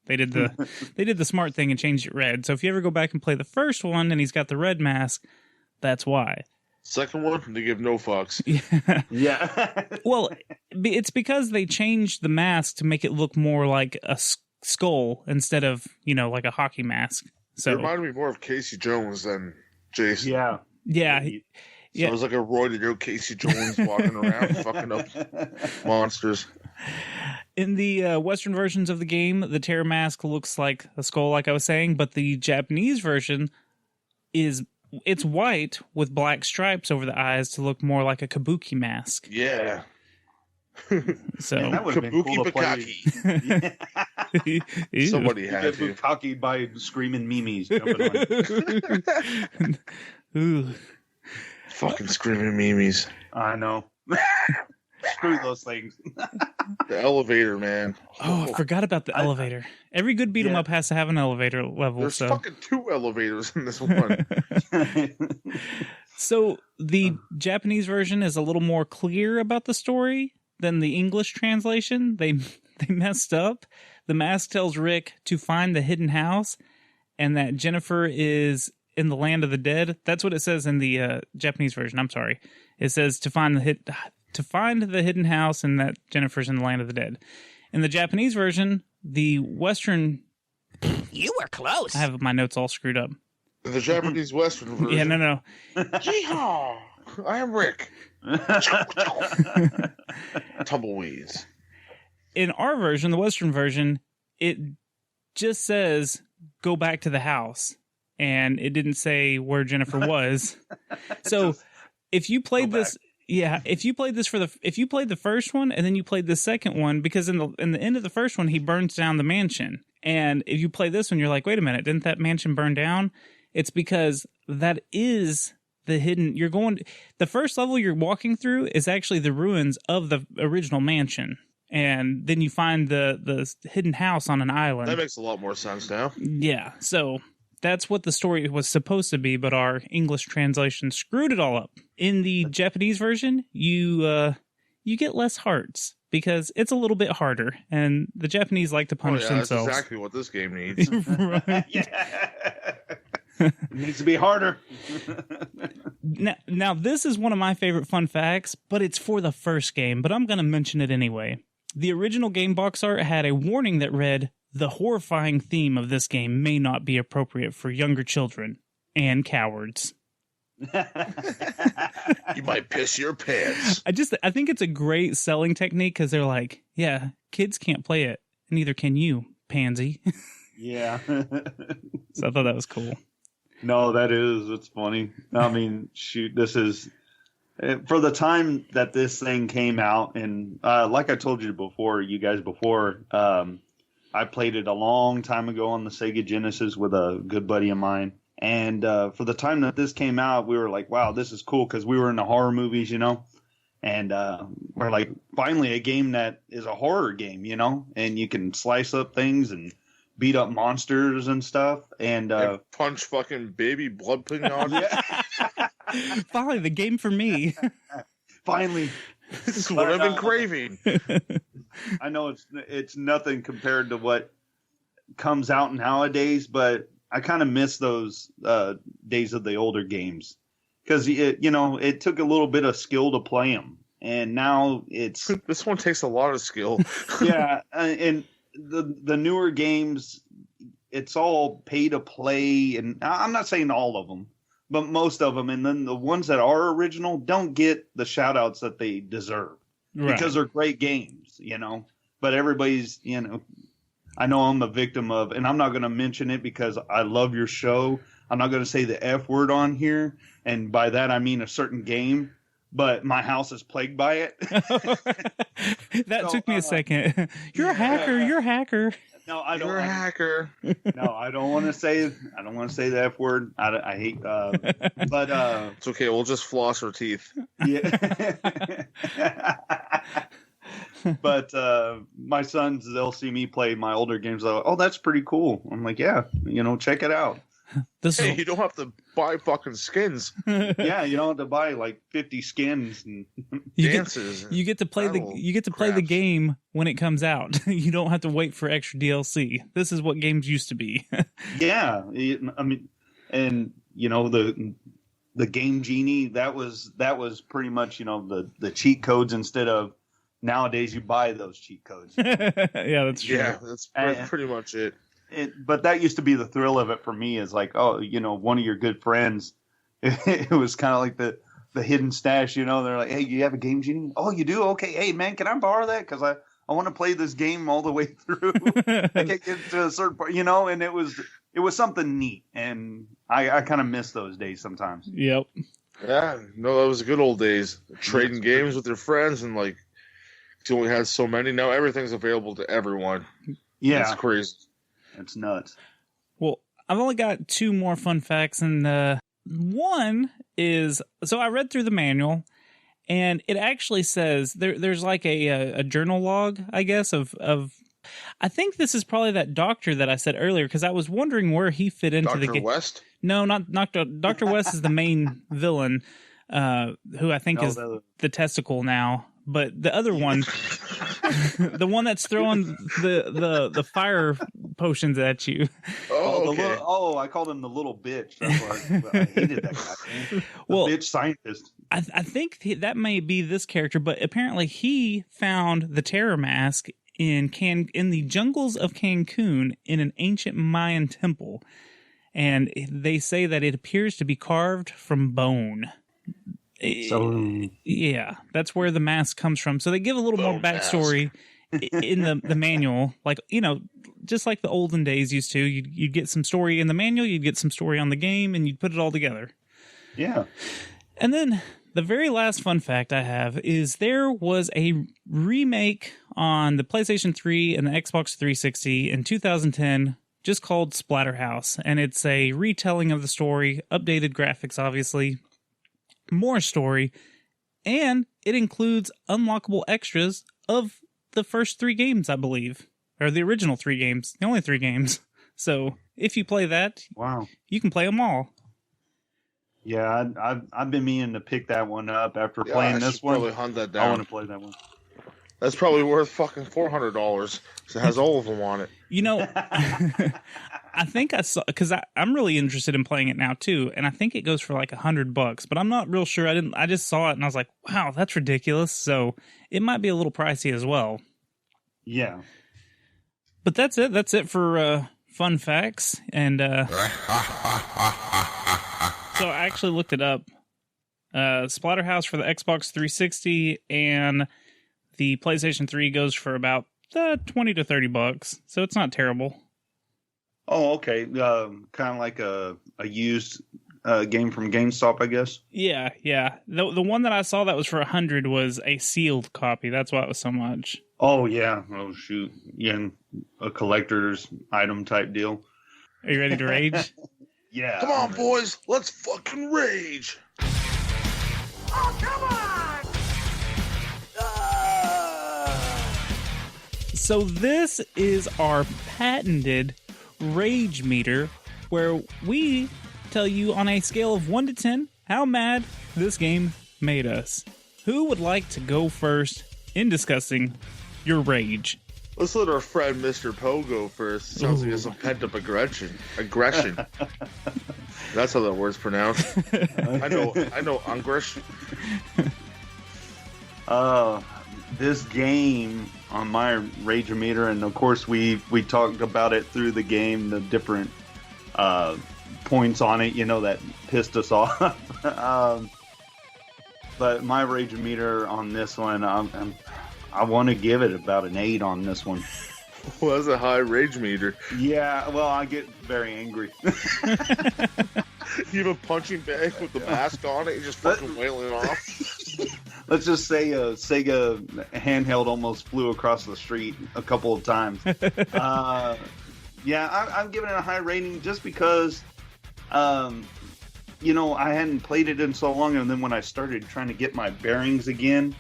S4: They did the smart thing and changed it red. So if you ever go back and play the first one and he's got the red mask, that's why.
S3: Second one, they give no fucks.
S4: Yeah.
S5: Yeah.
S4: Well, it's because they changed the mask to make it look more like a skull instead of, like a hockey mask. So
S3: It reminded me more of Casey Jones than Jason.
S5: Yeah.
S4: Yeah.
S3: So
S4: Yeah.
S3: it was like a roided out Casey Jones walking around fucking up monsters.
S4: In the Western versions of the game, the Terror Mask looks like a skull, like I was saying, but the Japanese version it's white with black stripes over the eyes to look more like a kabuki mask.
S3: Yeah.
S4: So
S5: Man, that would have been cool to play.
S4: Ew.
S3: Somebody had
S5: Get
S3: to.
S5: bukkake by screaming memes jumping on.
S4: Ooh.
S3: Fucking screaming memes.
S5: I know. Screw those things.
S3: The elevator, man.
S4: Oh, I forgot about the elevator. Every good beat 'em up has to have an elevator level.
S3: There's
S4: So
S3: fucking 2 elevators in this one.
S4: So the Japanese version is a little more clear about the story than the English translation. They messed up. The mask tells Rick to find the hidden house and that Jennifer is in the land of the dead. That's what it says in the Japanese version. I'm sorry. It says to find the hidden house and that Jennifer's in the land of the dead. In the Japanese version, the Western...
S1: You were close.
S4: I have my notes all screwed up.
S3: The Japanese Western version.
S4: Yeah, no.
S3: Yeehaw! I am Rick. Tumbleweeds.
S4: In our version, the Western version, it just says go back to the house, and it didn't say where Jennifer was. So if you played this, if you played the first one and then you played the second one, because in the end of the first one he burns down the mansion, and if you play this one, you're like, wait a minute, didn't that mansion burn down? It's because that is the hidden. The first level you're walking through is actually the ruins of the original mansion. And then you find the hidden house on an island.
S3: That makes a lot more sense now.
S4: Yeah, so that's what the story was supposed to be, but our English translation screwed it all up. In the Japanese version, you get less hearts because it's a little bit harder, and the Japanese like to punish themselves.
S3: That's exactly what this game needs.
S4: Right.
S5: It needs to be harder.
S4: Now, this is one of my favorite fun facts, but it's for the first game, but I'm going to mention it anyway. The original game box art had a warning that read, "The horrifying theme of this game may not be appropriate for younger children and cowards."
S3: You might piss your pants.
S4: I think it's a great selling technique because they're like, yeah, kids can't play it, neither can you, pansy.
S5: Yeah.
S4: So I thought that was cool.
S5: No, it's funny. I mean, shoot, this is for the time that this thing came out, and like I told you guys before, I played it a long time ago on the Sega Genesis with a good buddy of mine. And for the time that this came out, we were like, wow, this is cool, because we were in the horror movies, and we're like, finally a game that is a horror game, and you can slice up things and beat up monsters and stuff, and
S3: punch fucking baby blood pudding on you.
S4: Finally, the game for me.
S5: Finally.
S3: This is what I've been craving.
S5: I know it's nothing compared to what comes out nowadays, but I kind of miss those days of the older games, because it took a little bit of skill to play them, and now it's
S3: This one takes a lot of skill.
S5: yeah, and the newer games, it's all pay to play, and I'm not saying all of them, but most of them, and then the ones that are original don't get the shout outs that they deserve, because they're great games, but everybody's, I know I'm a victim of, and I'm not going to mention it because I love your show. I'm not going to say the F word on here, and by that I mean a certain game, but my house is plagued by it.
S4: That took me a second. You're a hacker. You're a hacker.
S5: No, I don't.
S3: You're a hacker.
S5: No, I don't want to say. I don't want to say the F word. I hate. But
S3: It's okay. We'll just floss our teeth.
S5: yeah. But my sons, they'll see me play my older games. They're like, oh, that's pretty cool. I'm like, yeah, check it out.
S4: This
S3: Hey,
S4: is
S3: you don't have to buy fucking skins,
S5: Yeah, you don't have to buy like 50 skins and
S3: dances.
S4: you get to play the
S3: craps.
S4: game when it comes out. You don't have to wait for extra DLC. This is what games used to be.
S5: yeah, I mean, and you know the Game Genie, that was pretty much, you know, the cheat codes instead of nowadays you buy those cheat codes.
S4: Yeah, that's true.
S3: Yeah, that's pretty much it.
S5: But that used to be the thrill of it for me, is like, oh, you know, one of your good friends, it was kind of like the hidden stash, you know, they're like, hey, you have a Game Genie? Oh, you do? Okay. Hey man, can I borrow that? Cause I want to play this game all the way through. I can't get to a certain part, you know, and it was something neat. And I kind of miss those days sometimes.
S4: Yep.
S3: Yeah, no, that was the good old days. Trading games with your friends, and like, you only had so many. Now everything's available to everyone.
S5: Yeah.
S3: It's crazy.
S5: It's nuts.
S4: Well, I've only got 2 more fun facts, and one is, so I read through the manual, and it actually says there's like a journal log, I guess, of I think this is probably that doctor that I said earlier, because I was wondering where he fit into the game.
S3: Dr. West?
S4: No, not Dr. West is the main villain, who I think is the testicle now. But the other one, the one that's throwing the fire potions at you.
S3: Oh, okay.
S5: I called him the little bitch. That's why I hated that guy. The bitch scientist.
S4: I think that may be this character, but apparently he found the terror mask in the jungles of Cancun in an ancient Mayan temple, and they say that it appears to be carved from bone.
S5: So
S4: Yeah, that's where the mask comes from. So they give a little more backstory in the manual, like, you know, just like the olden days used to. You'd get some story in the manual, you'd get some story on the game, and you'd put it all together.
S5: yeah.
S4: And then the very last fun fact I have is there was a remake on the PlayStation 3 and the Xbox 360 in 2010, just called SplatterHouse, and it's a retelling of the story, updated graphics, obviously, more story, and it includes unlockable extras of the first 3 games, I believe, or the original 3 games, the only 3 games. So if you play that,
S5: Wow.
S4: you can play them all.
S5: Yeah, I've been meaning to pick that one up after
S3: Yeah,
S5: playing
S3: I
S5: this
S3: should
S5: one.
S3: probably hunt that
S5: I
S3: down.
S5: want to play that one.
S3: That's probably worth fucking $400. So it has all of them on it.
S4: You know, I think I saw, because I'm really interested in playing it now too, and I think it goes for like $100, but I'm not real sure. I just saw it and I was like, wow, that's ridiculous. So it might be a little pricey as well.
S5: Yeah.
S4: But that's it. That's it for fun facts. And so I actually looked it up. Splatterhouse for the Xbox 360 and the PlayStation 3 goes for about $20 to $30. So it's not terrible.
S5: Oh, okay. Kind of like a used game from GameStop, I guess.
S4: Yeah. The one that I saw that was for $100 was a sealed copy. That's why it was so much.
S5: Oh, yeah. Oh, shoot. Yeah, a collector's item type deal.
S4: Are you ready to rage?
S5: Yeah.
S3: Come on, boys. Let's fucking rage.
S4: So this is our patented rage meter, where we tell you on a scale of 1 to 10 how mad this game made us. Who would like to go first in discussing your rage?
S3: Let's let our friend Mr. Poe go first. Sounds like he has some pent-up aggression. That's how that word's pronounced. I know, Ungrish.
S5: This game on my rage meter, and of course we talked about it through the game, the different points on it, you know, that pissed us off. But my rage meter on this one, I want to give it about an 8 on this one.
S3: Well, that's a high rage meter.
S5: Yeah, well, I get very angry.
S3: You have a punching bag with the mask on it, you're just fucking wailing off.
S5: Let's just say a SEGA handheld almost flew across the street a couple of times. Yeah, I'm giving it a high rating just because, you know, I hadn't played it in so long, and then when I started trying to get my bearings again,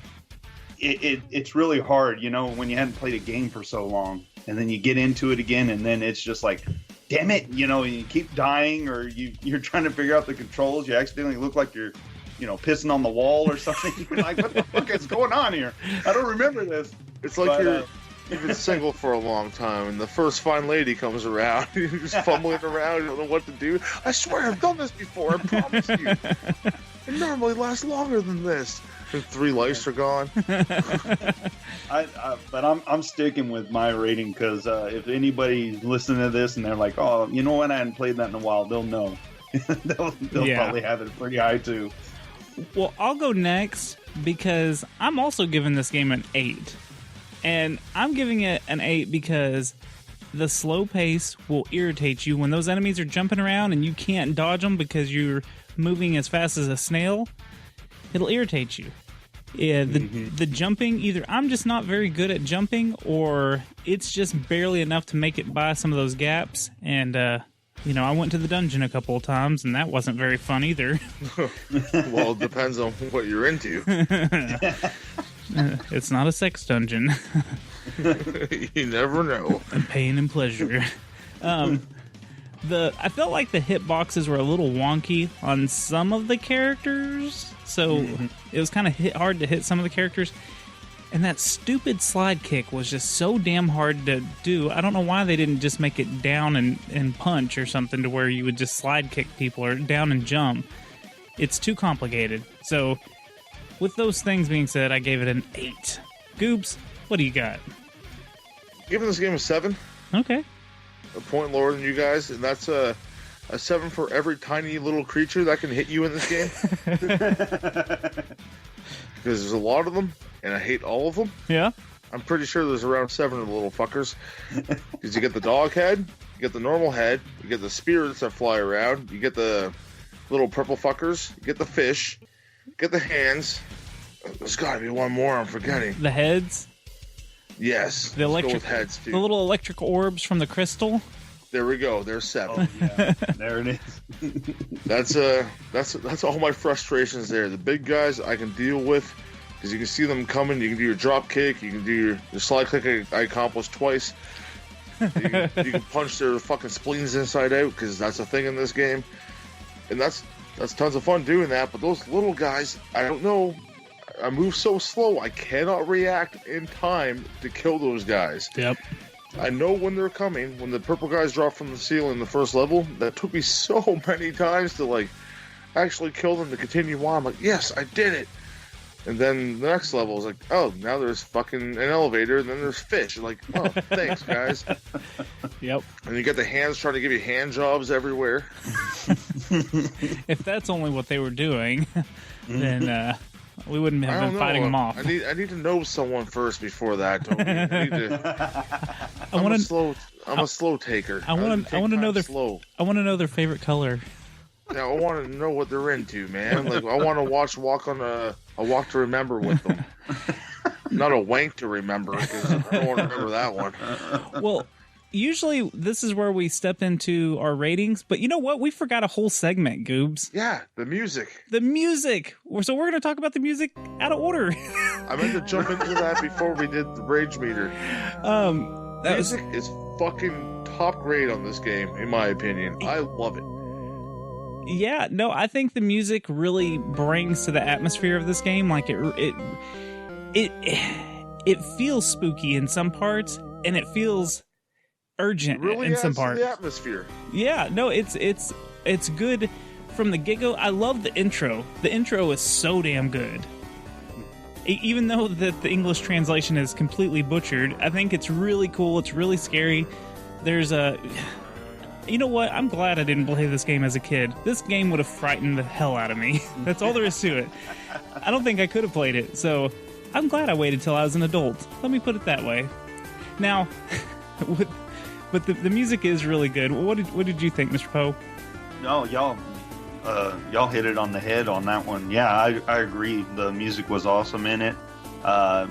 S5: it's really hard, you know, when you hadn't played a game for so long, and then you get into it again, and then it's just like, damn it, you keep dying, or you're trying to figure out the controls. You accidentally look like you're, pissing on the wall or something. You're like, what the fuck is going on here? I don't remember this.
S3: It's like you've been single for a long time, and the first fine lady comes around, you're just fumbling around, you don't know what to do. I swear I've done this before, I promise you. It normally lasts longer than this. And 3 lives are gone.
S5: But I'm sticking with my rating, because if anybody's listening to this and they're like, oh, you know what, I hadn't played that in a while, they'll know. they'll probably have it pretty high too.
S4: Well, I'll go next because I'm also giving this game an 8. And I'm giving it an 8 because the slow pace will irritate you when those enemies are jumping around and you can't dodge them because you're moving as fast as a snail. It'll irritate you. Yeah, the jumping, either I'm just not very good at jumping, or it's just barely enough to make it by some of those gaps. And, I went to the dungeon a couple of times, and that wasn't very fun either.
S3: Well, it depends on what you're into.
S4: It's not a sex dungeon.
S3: You never know.
S4: Pain and pleasure. I felt like the hitboxes were a little wonky on some of the characters, so it was kind of hard to hit some of the characters. And that stupid slide kick was just so damn hard to do. I don't know why they didn't just make it down and punch or something to where you would just slide kick people, or down and jump. It's too complicated. So, with those things being said, I gave it an 8. Goobs, what do you got?
S3: Giving this game a 7.
S4: Okay.
S3: A point lower than you guys, and that's a 7 for every tiny little creature that can hit you in this game. Because there's a lot of them, and I hate all of them.
S4: Yeah.
S3: I'm pretty sure there's around 7 of the little fuckers. Because you get the dog head, you get the normal head, you get the spirits that fly around, you get the little purple fuckers, you get the fish, you get the hands. There's gotta be one more I'm forgetting.
S4: The heads?
S3: Yes.
S4: The
S3: let's go with heads, too.
S4: The little electric orbs from the crystal?
S3: There we go. There's 7.
S5: Oh, yeah. There it is.
S3: That's all my frustrations there. The big guys I can deal with because you can see them coming. You can do your drop kick. You can do your slide kick. I accomplished twice. You can punch their fucking spleens inside out because that's a thing in this game, and that's tons of fun doing that. But those little guys, I don't know. I move so slow. I cannot react in time to kill those guys.
S4: Yep.
S3: I know when they're coming. When the purple guys drop from the ceiling in the first level, that took me so many times to actually kill them to continue on. I'm like, yes, I did it. And then the next level is like, oh, now there's fucking an elevator, and then there's fish. Like, oh, thanks, guys.
S4: Yep.
S3: And you get the hands trying to give you hand jobs everywhere.
S4: If that's only what they were doing, then we wouldn't have been fighting them off.
S3: I need to know someone first before that, Toby. I'm a slow taker.
S4: I want to know their
S3: slow.
S4: I want to know their favorite color.
S3: Now, I want to know what they're into, man. Like, I want to watch Walk to Remember with them. Not a wank to remember, because I don't want to remember that one.
S4: Well, usually this is where we step into our ratings, but you know what? We forgot a whole segment, Goobs.
S3: Yeah, the music.
S4: The music. So we're going to talk about the music out of order.
S3: I meant to jump into that before we did the rage meter. Music is fucking top grade on this game, in my opinion. I love it.
S4: Yeah, no, I think the music really brings to the atmosphere of this game. Like it feels spooky in some parts, and it feels urgent
S3: really
S4: in some
S3: adds to
S4: parts.
S3: The atmosphere.
S4: Yeah, no, it's good from the get-go. I love the intro. The intro is so damn good. Even though that the English translation is completely butchered, I think it's really cool. It's really scary. There's you know what? I'm glad I didn't play this game as a kid. This game would have frightened the hell out of me. That's all there is to it. I don't think I could have played it, so I'm glad I waited till I was an adult. Let me put it that way. Now, but the music is really good. What did you think, Mr. Poe?
S5: No, y'all hit it on the head on that one. Yeah, I agree. The music was awesome in it.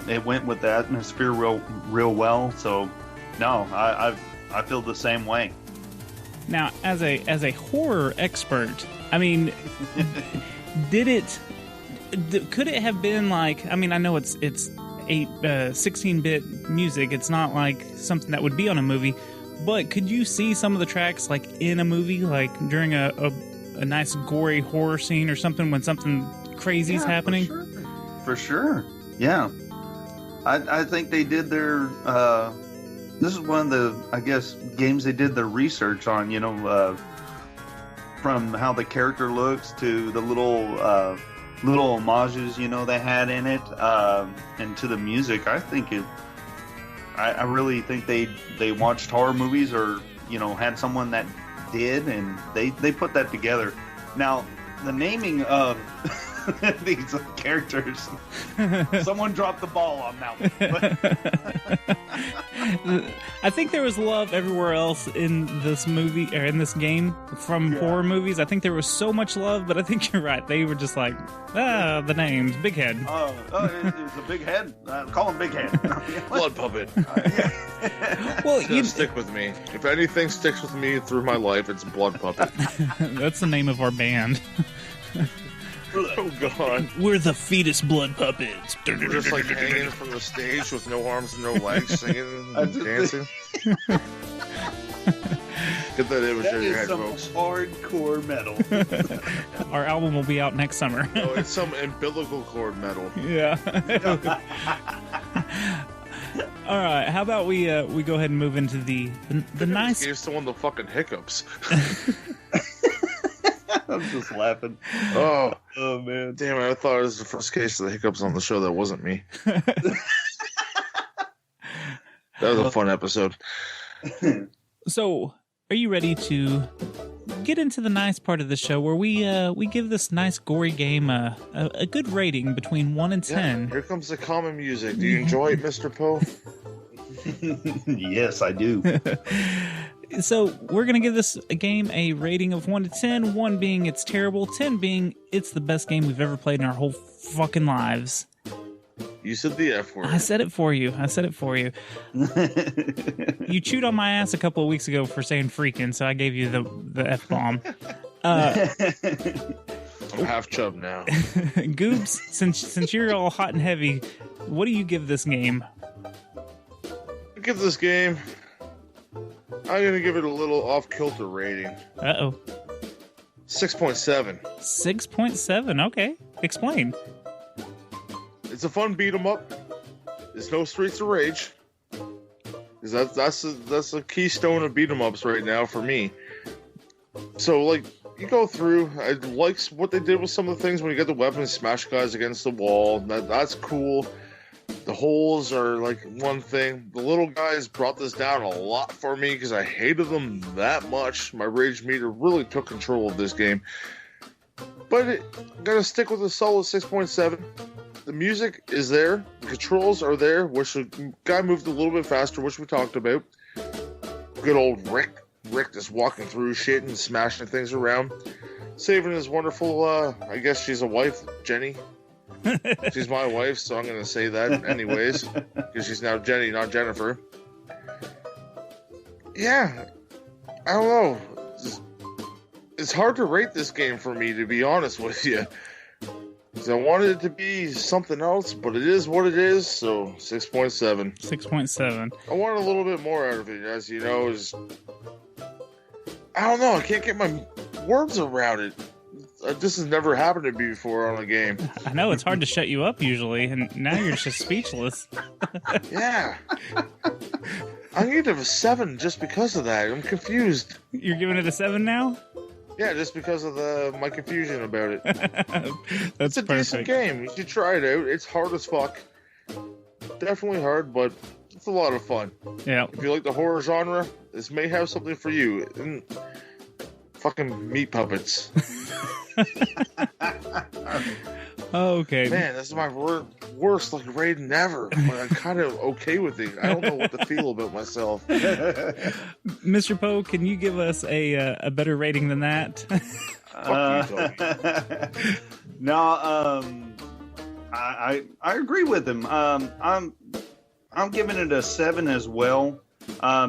S5: It went with the atmosphere real well. So, no, I feel the same way.
S4: Now, as a horror expert, I mean, could it have been like? I mean, I know it's 16-bit music. It's not like something that would be on a movie. But could you see some of the tracks like in a movie, like during a nice gory horror scene or something when something crazy's happening?
S5: For sure. Yeah. I think they did their this is one of the, I guess, games they did their research on, from how the character looks to the little homages, they had in it, and to the music. I really think they watched horror movies or, had someone that did, and they put that together. Now, the naming of these characters, someone dropped the ball on that one.
S4: I think there was love everywhere else in this movie, or in this game, from horror movies. I think there was so much love, but I think you're right. They were just like, the names, Big Head.
S5: It was a Big Head. Call him Big Head.
S3: Blood Puppet.
S4: Well,
S3: It's gonna stick with me. If anything sticks with me through my life, it's Blood Puppet.
S4: That's the name of our band.
S3: Oh God!
S4: We're the Fetus Blood Puppets.
S3: We're just like hanging from the stage with no arms and no legs, singing and dancing. Get that image in your head, folks.
S5: Hardcore metal.
S4: Our album will be out next summer.
S3: No, it's some umbilical cord metal.
S4: Yeah. All right. How about we go ahead and move into the nice.
S3: Gave someone the fucking hiccups.
S5: I'm just laughing.
S3: Oh
S5: man.
S3: Damn it, I thought it was the first case of the hiccups on the show. That wasn't me. That was a fun episode.
S4: So, are you ready to get into the nice part of the show where we give this nice gory game a good rating between 1 and 10?
S3: Here comes the common music. Do you enjoy it, Mr. Poe?
S5: Yes, I do.
S4: So we're going to give this game a rating of 1 to 10, 1 being it's terrible, 10 being it's the best game we've ever played in our whole fucking lives.
S3: You said the F word.
S4: I said it for you. You chewed on my ass a couple of weeks ago for saying freaking, so I gave you the F-bomb.
S3: I'm half chub now.
S4: Goobs, since you're all hot and heavy, what do you give this game?
S3: I give this game... I'm going to give it a little off-kilter rating.
S4: Uh-oh.
S3: 6.7.
S4: 6.7, okay. Explain.
S3: It's a fun beat-em-up. There's no Streets of Rage. That's a keystone of beat-em-ups right now for me. So, like, you go through. I like what they did with some of the things when you get the weapons, smash guys against the wall. That's cool. The holes are like one thing. The little guys brought this down a lot for me because I hated them that much. My rage meter really took control of this game. But gotta stick with a solid 6.7. The music is there. The controls are there. Which the guy moved a little bit faster, which we talked about. Good old Rick. Rick just walking through shit and smashing things around. Saving his wonderful, I guess she's a wife, Jenny. She's my wife, so I'm going to say that anyways, because she's now Jenny, not Jennifer. Yeah, I don't know. It's hard to rate this game for me, to be honest with you. Because I wanted it to be something else, but it is what it is, so 6.7.
S4: 6.7.
S3: I want a little bit more out of it, as you know. I don't know, I can't get my words around it. This has never happened to me before on a game.
S4: I know, it's hard to shut you up usually, and now you're just speechless.
S3: Yeah. I'm gonna give it a 7 just because of that. I'm confused.
S4: You're giving it a 7 now?
S3: Yeah, just because of my confusion about it.
S4: That's
S3: it's a decent game. You should try it out. It's hard as fuck. Definitely hard, but it's a lot of fun.
S4: Yeah.
S3: If you like the horror genre, this may have something for you. And fucking meat puppets.
S4: Okay.
S3: Man, this is my worst rating ever, but I'm kind of okay with it. I don't know what to feel about myself.
S4: Mr. Poe, can you give us a better rating than that?
S3: Fuck you, Toby.
S5: No, I agree with him. I'm giving it a 7 as well.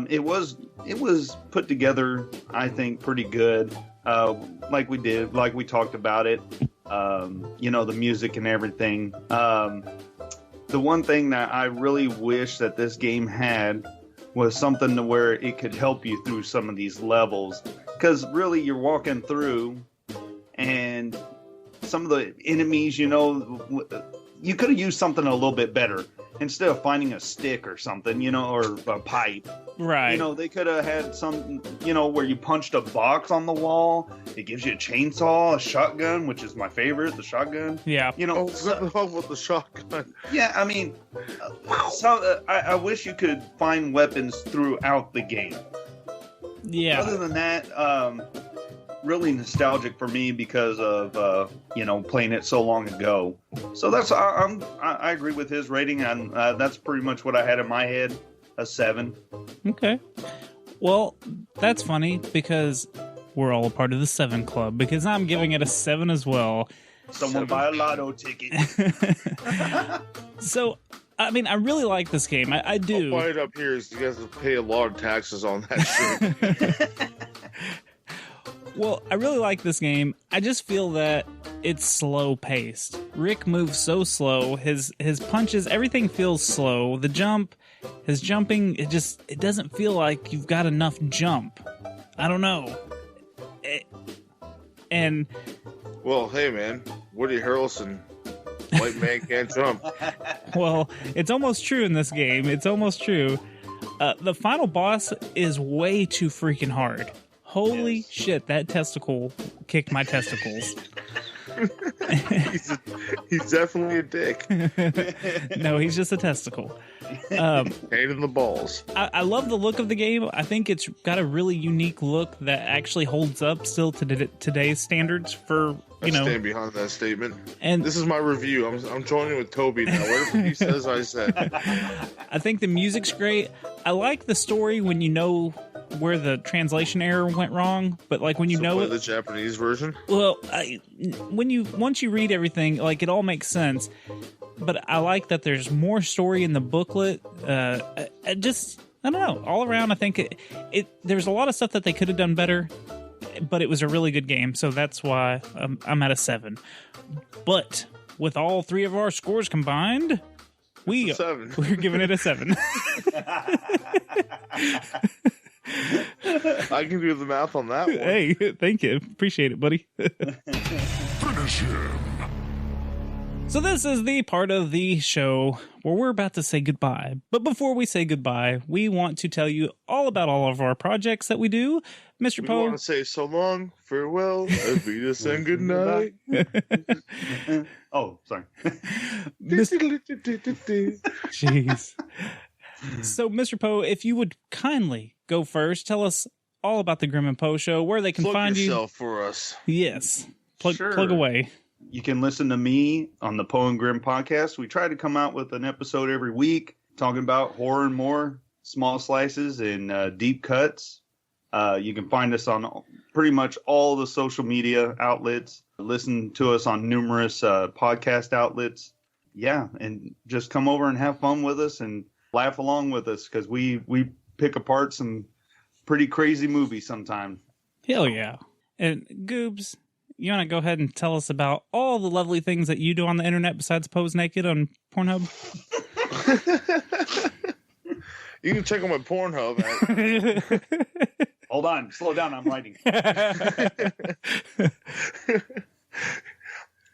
S5: It was put together, I think, pretty good. Like we talked about it. The music and everything. The one thing that I really wish that this game had was something to where it could help you through some of these levels. Because really, you're walking through, and some of the enemies, you could have used something a little bit better. Instead of finding a stick or something, or a pipe.
S4: Right.
S5: They could have had some, where you punched a box on the wall. It gives you a chainsaw, a shotgun, which is my favorite, the shotgun.
S4: Yeah.
S3: What the hell with the shotgun?
S5: Yeah, I mean, I wish you could find weapons throughout the game.
S4: Yeah.
S5: Other than that, really nostalgic for me because of playing it so long ago. So that's I agree with his rating, and that's pretty much what I had in my head, a 7.
S4: Okay. Well, that's funny because we're all a part of the 7 Club, because I'm giving it a 7 as well.
S5: Someone buy a lotto ticket.
S4: So, I mean, I really like this game. I do.
S3: I'll buy it up here is you guys have to pay a lot of taxes on that shit.
S4: Well, I really like this game. I just feel that it's slow paced. Rick moves so slow. His punches, everything feels slow. The his jumping, it doesn't feel like you've got enough jump. I don't know.
S3: Well, hey man, Woody Harrelson, white man can't jump.
S4: Well, it's almost true in this game. It's almost true. The final boss is way too freaking hard. Holy shit, that testicle kicked my testicles.
S3: he's definitely a dick.
S4: No, he's just a testicle.
S3: Pain in the balls.
S4: I love the look of the game. I think it's got a really unique look that actually holds up still to today's standards for,
S3: I stand behind that statement.
S4: And
S3: this is my review. I'm joining with Toby now. Whatever he says, I said.
S4: I think the music's great. I like the story when you know where the translation error went wrong, but like when you know it,
S3: the Japanese version.
S4: Well, once you read everything, like it all makes sense. But I like that there's more story in the booklet. I don't know. All around, I think there's a lot of stuff that they could have done better, but it was a really good game. So that's why I'm at a 7. But with all 3 of our scores combined, we're giving it a 7.
S3: I can do the math on that one.
S4: Hey, thank you. Appreciate it, buddy.
S6: Finish him.
S4: So this is the part of the show where we're about to say goodbye. But before we say goodbye, we want to tell you all about all of our projects that we do. Mr. Poe.
S3: We want to say so long, farewell, Auf Wiedersehen, good night.
S5: Oh, sorry.
S4: Jeez. So, Mr. Poe, if you would kindly go first, tell us all about the Grim and Poe Show, where they can find you.
S3: Plug yourself for us.
S4: Yes. Plug
S5: Sure.
S4: away.
S5: You can listen to me on the Poe and Grim podcast. We try to come out with an episode every week talking about horror and more, small slices and deep cuts. You can find us on pretty much all the social media outlets. Listen to us on numerous podcast outlets. Yeah, and just come over and have fun with us and laugh along with us because we pick apart some pretty crazy movies sometimes.
S4: Hell yeah. And Goobs, you want to go ahead and tell us about all the lovely things that you do on the internet besides pose naked on Pornhub?
S3: You can check out my Pornhub at...
S5: Hold on, slow down, I'm writing.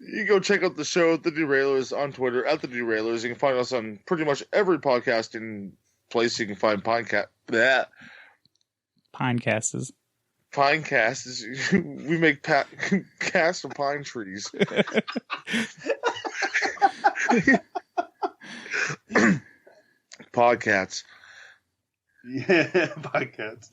S3: You can go check out the show, The Derailers, on Twitter, at The Derailers. You can find us on pretty much every podcasting place you can find Pinecast. Pinecast. We make casts of pine trees. Podcasts.
S5: Yeah, podcasts.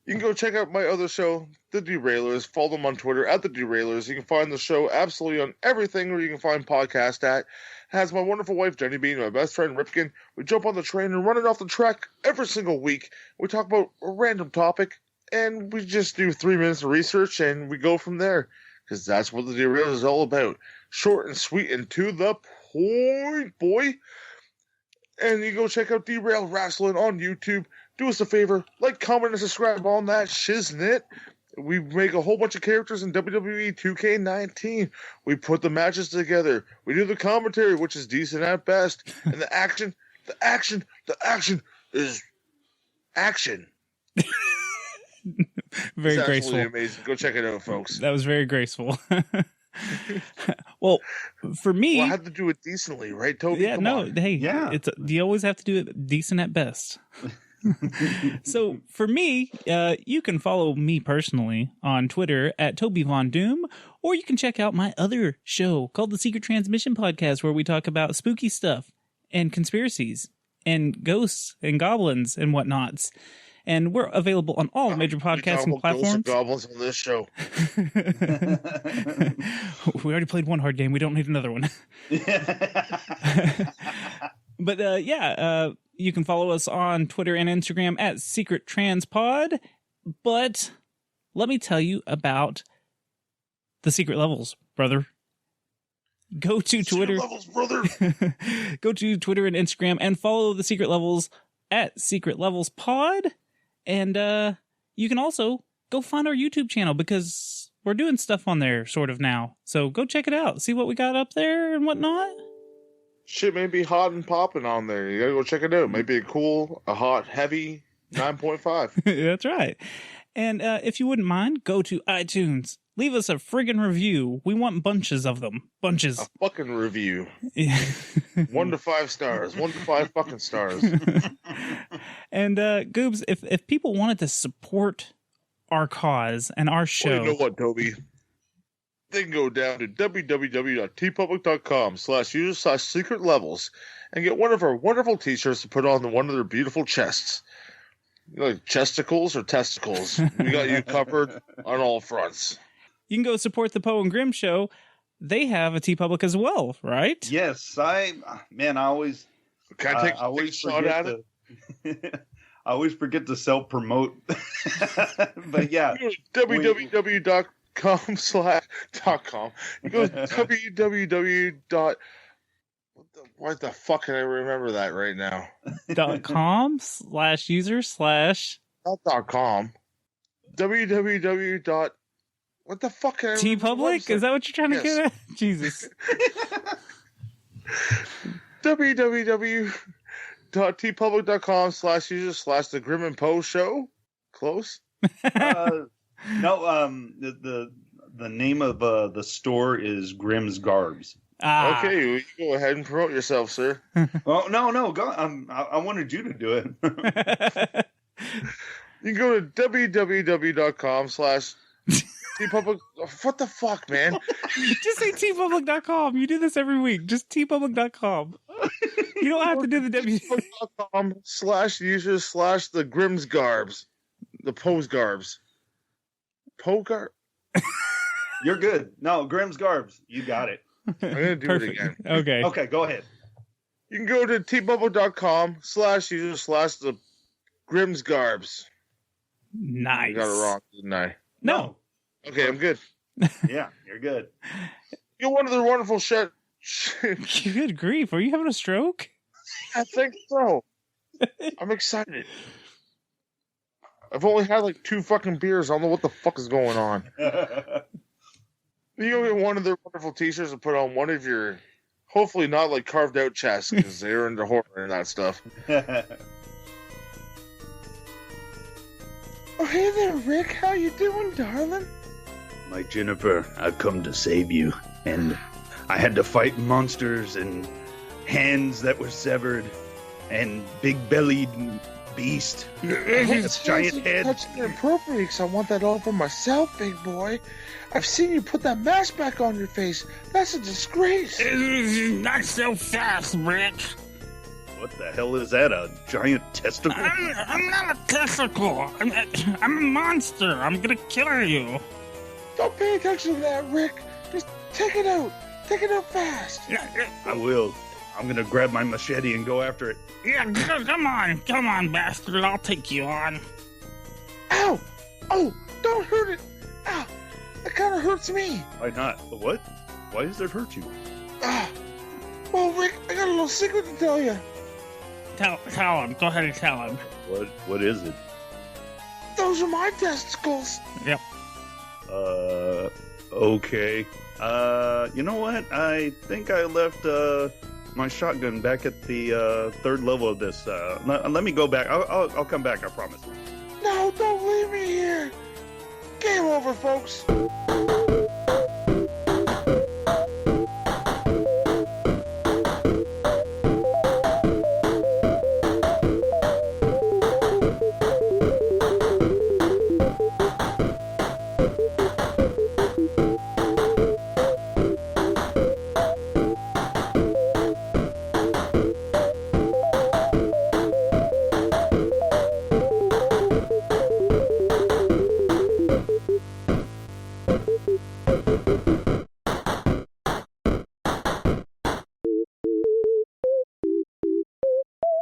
S3: You can go check out my other show, The Derailers. Follow them on Twitter at The Derailers. You can find the show absolutely on everything where you can find podcast at. It has my wonderful wife, Jenny Bean, and my best friend, Ripkin. We jump on the train and run it off the track every single week. We talk about a random topic, and we just do 3 minutes of research, and we go from there. Because that's what The Derailers is all about. Short and sweet and to the point, boy. And you go check out Derailed Wrestling on YouTube. Do us a favor, like, comment, and subscribe on that shiznit. We make a whole bunch of characters in WWE 2K19. We put the matches together. We do the commentary, which is decent at best. And the action, is action.
S4: Very
S3: It's
S4: graceful.
S3: absolutely amazing. Go check it out, folks.
S4: That was very graceful. Well, for me,
S3: Well, I have to do it decently, right, Toby?
S4: yeah,
S3: Come
S4: no,
S3: on.
S4: hey,
S5: Yeah.
S4: you always have to do it decent at best. So for me, you can follow me personally on Twitter at Toby Von Doom, or you can check out my other show called the Secret Transmission Podcast, where we talk about spooky stuff and conspiracies and ghosts and goblins and whatnots. And we're available on all major
S3: We talk
S4: podcasting
S3: about ghosts and
S4: platforms.
S3: goblins on this show.
S4: We already played one hard game. We don't need another one. But you can follow us on Twitter and Instagram at Secret Transpod. But let me tell you about the secret levels, brother. Go to Twitter.
S3: Levels, brother.
S4: Go to Twitter and Instagram and follow the secret levels at Secret Levels Pod. And you can also go find our YouTube channel because we're doing stuff on there sort of now. So go check it out. See what we got up there and whatnot.
S3: Shit may be hot and popping on there. You gotta go check it out. Might be a hot, heavy 9.5.
S4: That's right. And if you wouldn't mind, go to iTunes. Leave us a friggin' review. We want bunches of them. Bunches.
S3: A fucking review.
S4: Yeah.
S3: 1 to 5 stars. 1 to 5 fucking stars.
S4: And Goobs, if people wanted to support our cause and our show,
S3: Well, you know what, Toby? They can go down to www.tpublic.com/user/secret levels and get one of our wonderful t-shirts to put on one of their beautiful chests. You know, like chesticles or testicles. We got you covered on all fronts.
S4: you can go support the Poe and Grimm show. They have a TeePublic as well, right?
S5: Yes, I always
S3: Can I take
S5: I always
S3: a shot at it?
S5: I always forget to self promote. But yeah,
S3: www.com/.com. You go www. What the fuck can I remember that right now?
S4: .com/user/
S3: Not .com. www. What the fuck can I remember?
S4: TeePublic? Is that what you're trying to
S3: Yes.
S4: get at? Jesus.
S3: www.tpublic.com/user/the Grim and Poe show. Close.
S5: no. The name of the store is Grimm's Garbs.
S4: Ah.
S3: Okay, you go ahead and promote yourself, sir.
S5: Oh no, go. I wanted you to do it.
S3: You can go to www.com/tpublic. What the fuck, man?
S4: Just say tpublic.com. You do this every week. Just tpublic.com. You don't have to do the W.
S3: tpublic.com/users/the Grimm's Garbs. The Poe's Garbs. Poe Garb?
S5: You're good. No, Grimm's Garbs. You got it.
S3: I'm going to do
S4: Perfect.
S3: it again.
S4: Okay.
S5: Okay, go ahead.
S3: You can go to tpublic.com/users/the Grimm's Garbs.
S4: Nice.
S3: I got it wrong, didn't I?
S4: No.
S3: Okay, I'm good.
S5: Yeah, you're good.
S3: You're one of the wonderful shit.
S4: Good grief. Are you having a stroke?
S3: I think so. I'm excited. I've only had like 2 fucking beers. I don't know what the fuck is going on. You go get one of their wonderful t-shirts and put on one of your, hopefully not like carved out chests, because they're into horror and that stuff. Oh, hey there, Rick. How you doing, darling?
S5: My Jennifer, I've come to save you. And I had to fight monsters and hands that were severed and big-bellied beast.
S3: It's
S5: giant head.
S3: Touching inappropriate, because I want that all for myself, big boy. I've seen you put that mask back on your face. That's a disgrace.
S1: Not so fast, Rick.
S5: What the hell is that? A giant testicle?
S1: I'm not a testicle. I'm a monster. I'm gonna kill you.
S3: Don't pay attention to that, Rick. Just take it out. Take it out fast.
S5: I will. I'm gonna grab my machete and go after it.
S1: Yeah, come on, bastard. I'll take you on.
S3: Ow! Oh, don't hurt it. Ow! That kind of hurts me.
S5: Why not? What? Why does that hurt you?
S3: Ah. Well, Rick, I got a little secret to tell you.
S1: Tell him. Go ahead and tell him.
S5: What is it?
S3: Those are my testicles.
S1: Yep.
S5: Okay. You know what? I think I left my shotgun back at the third level of this. Let me go back. I'll come back, I promise.
S3: No, don't leave me here. Game over, folks.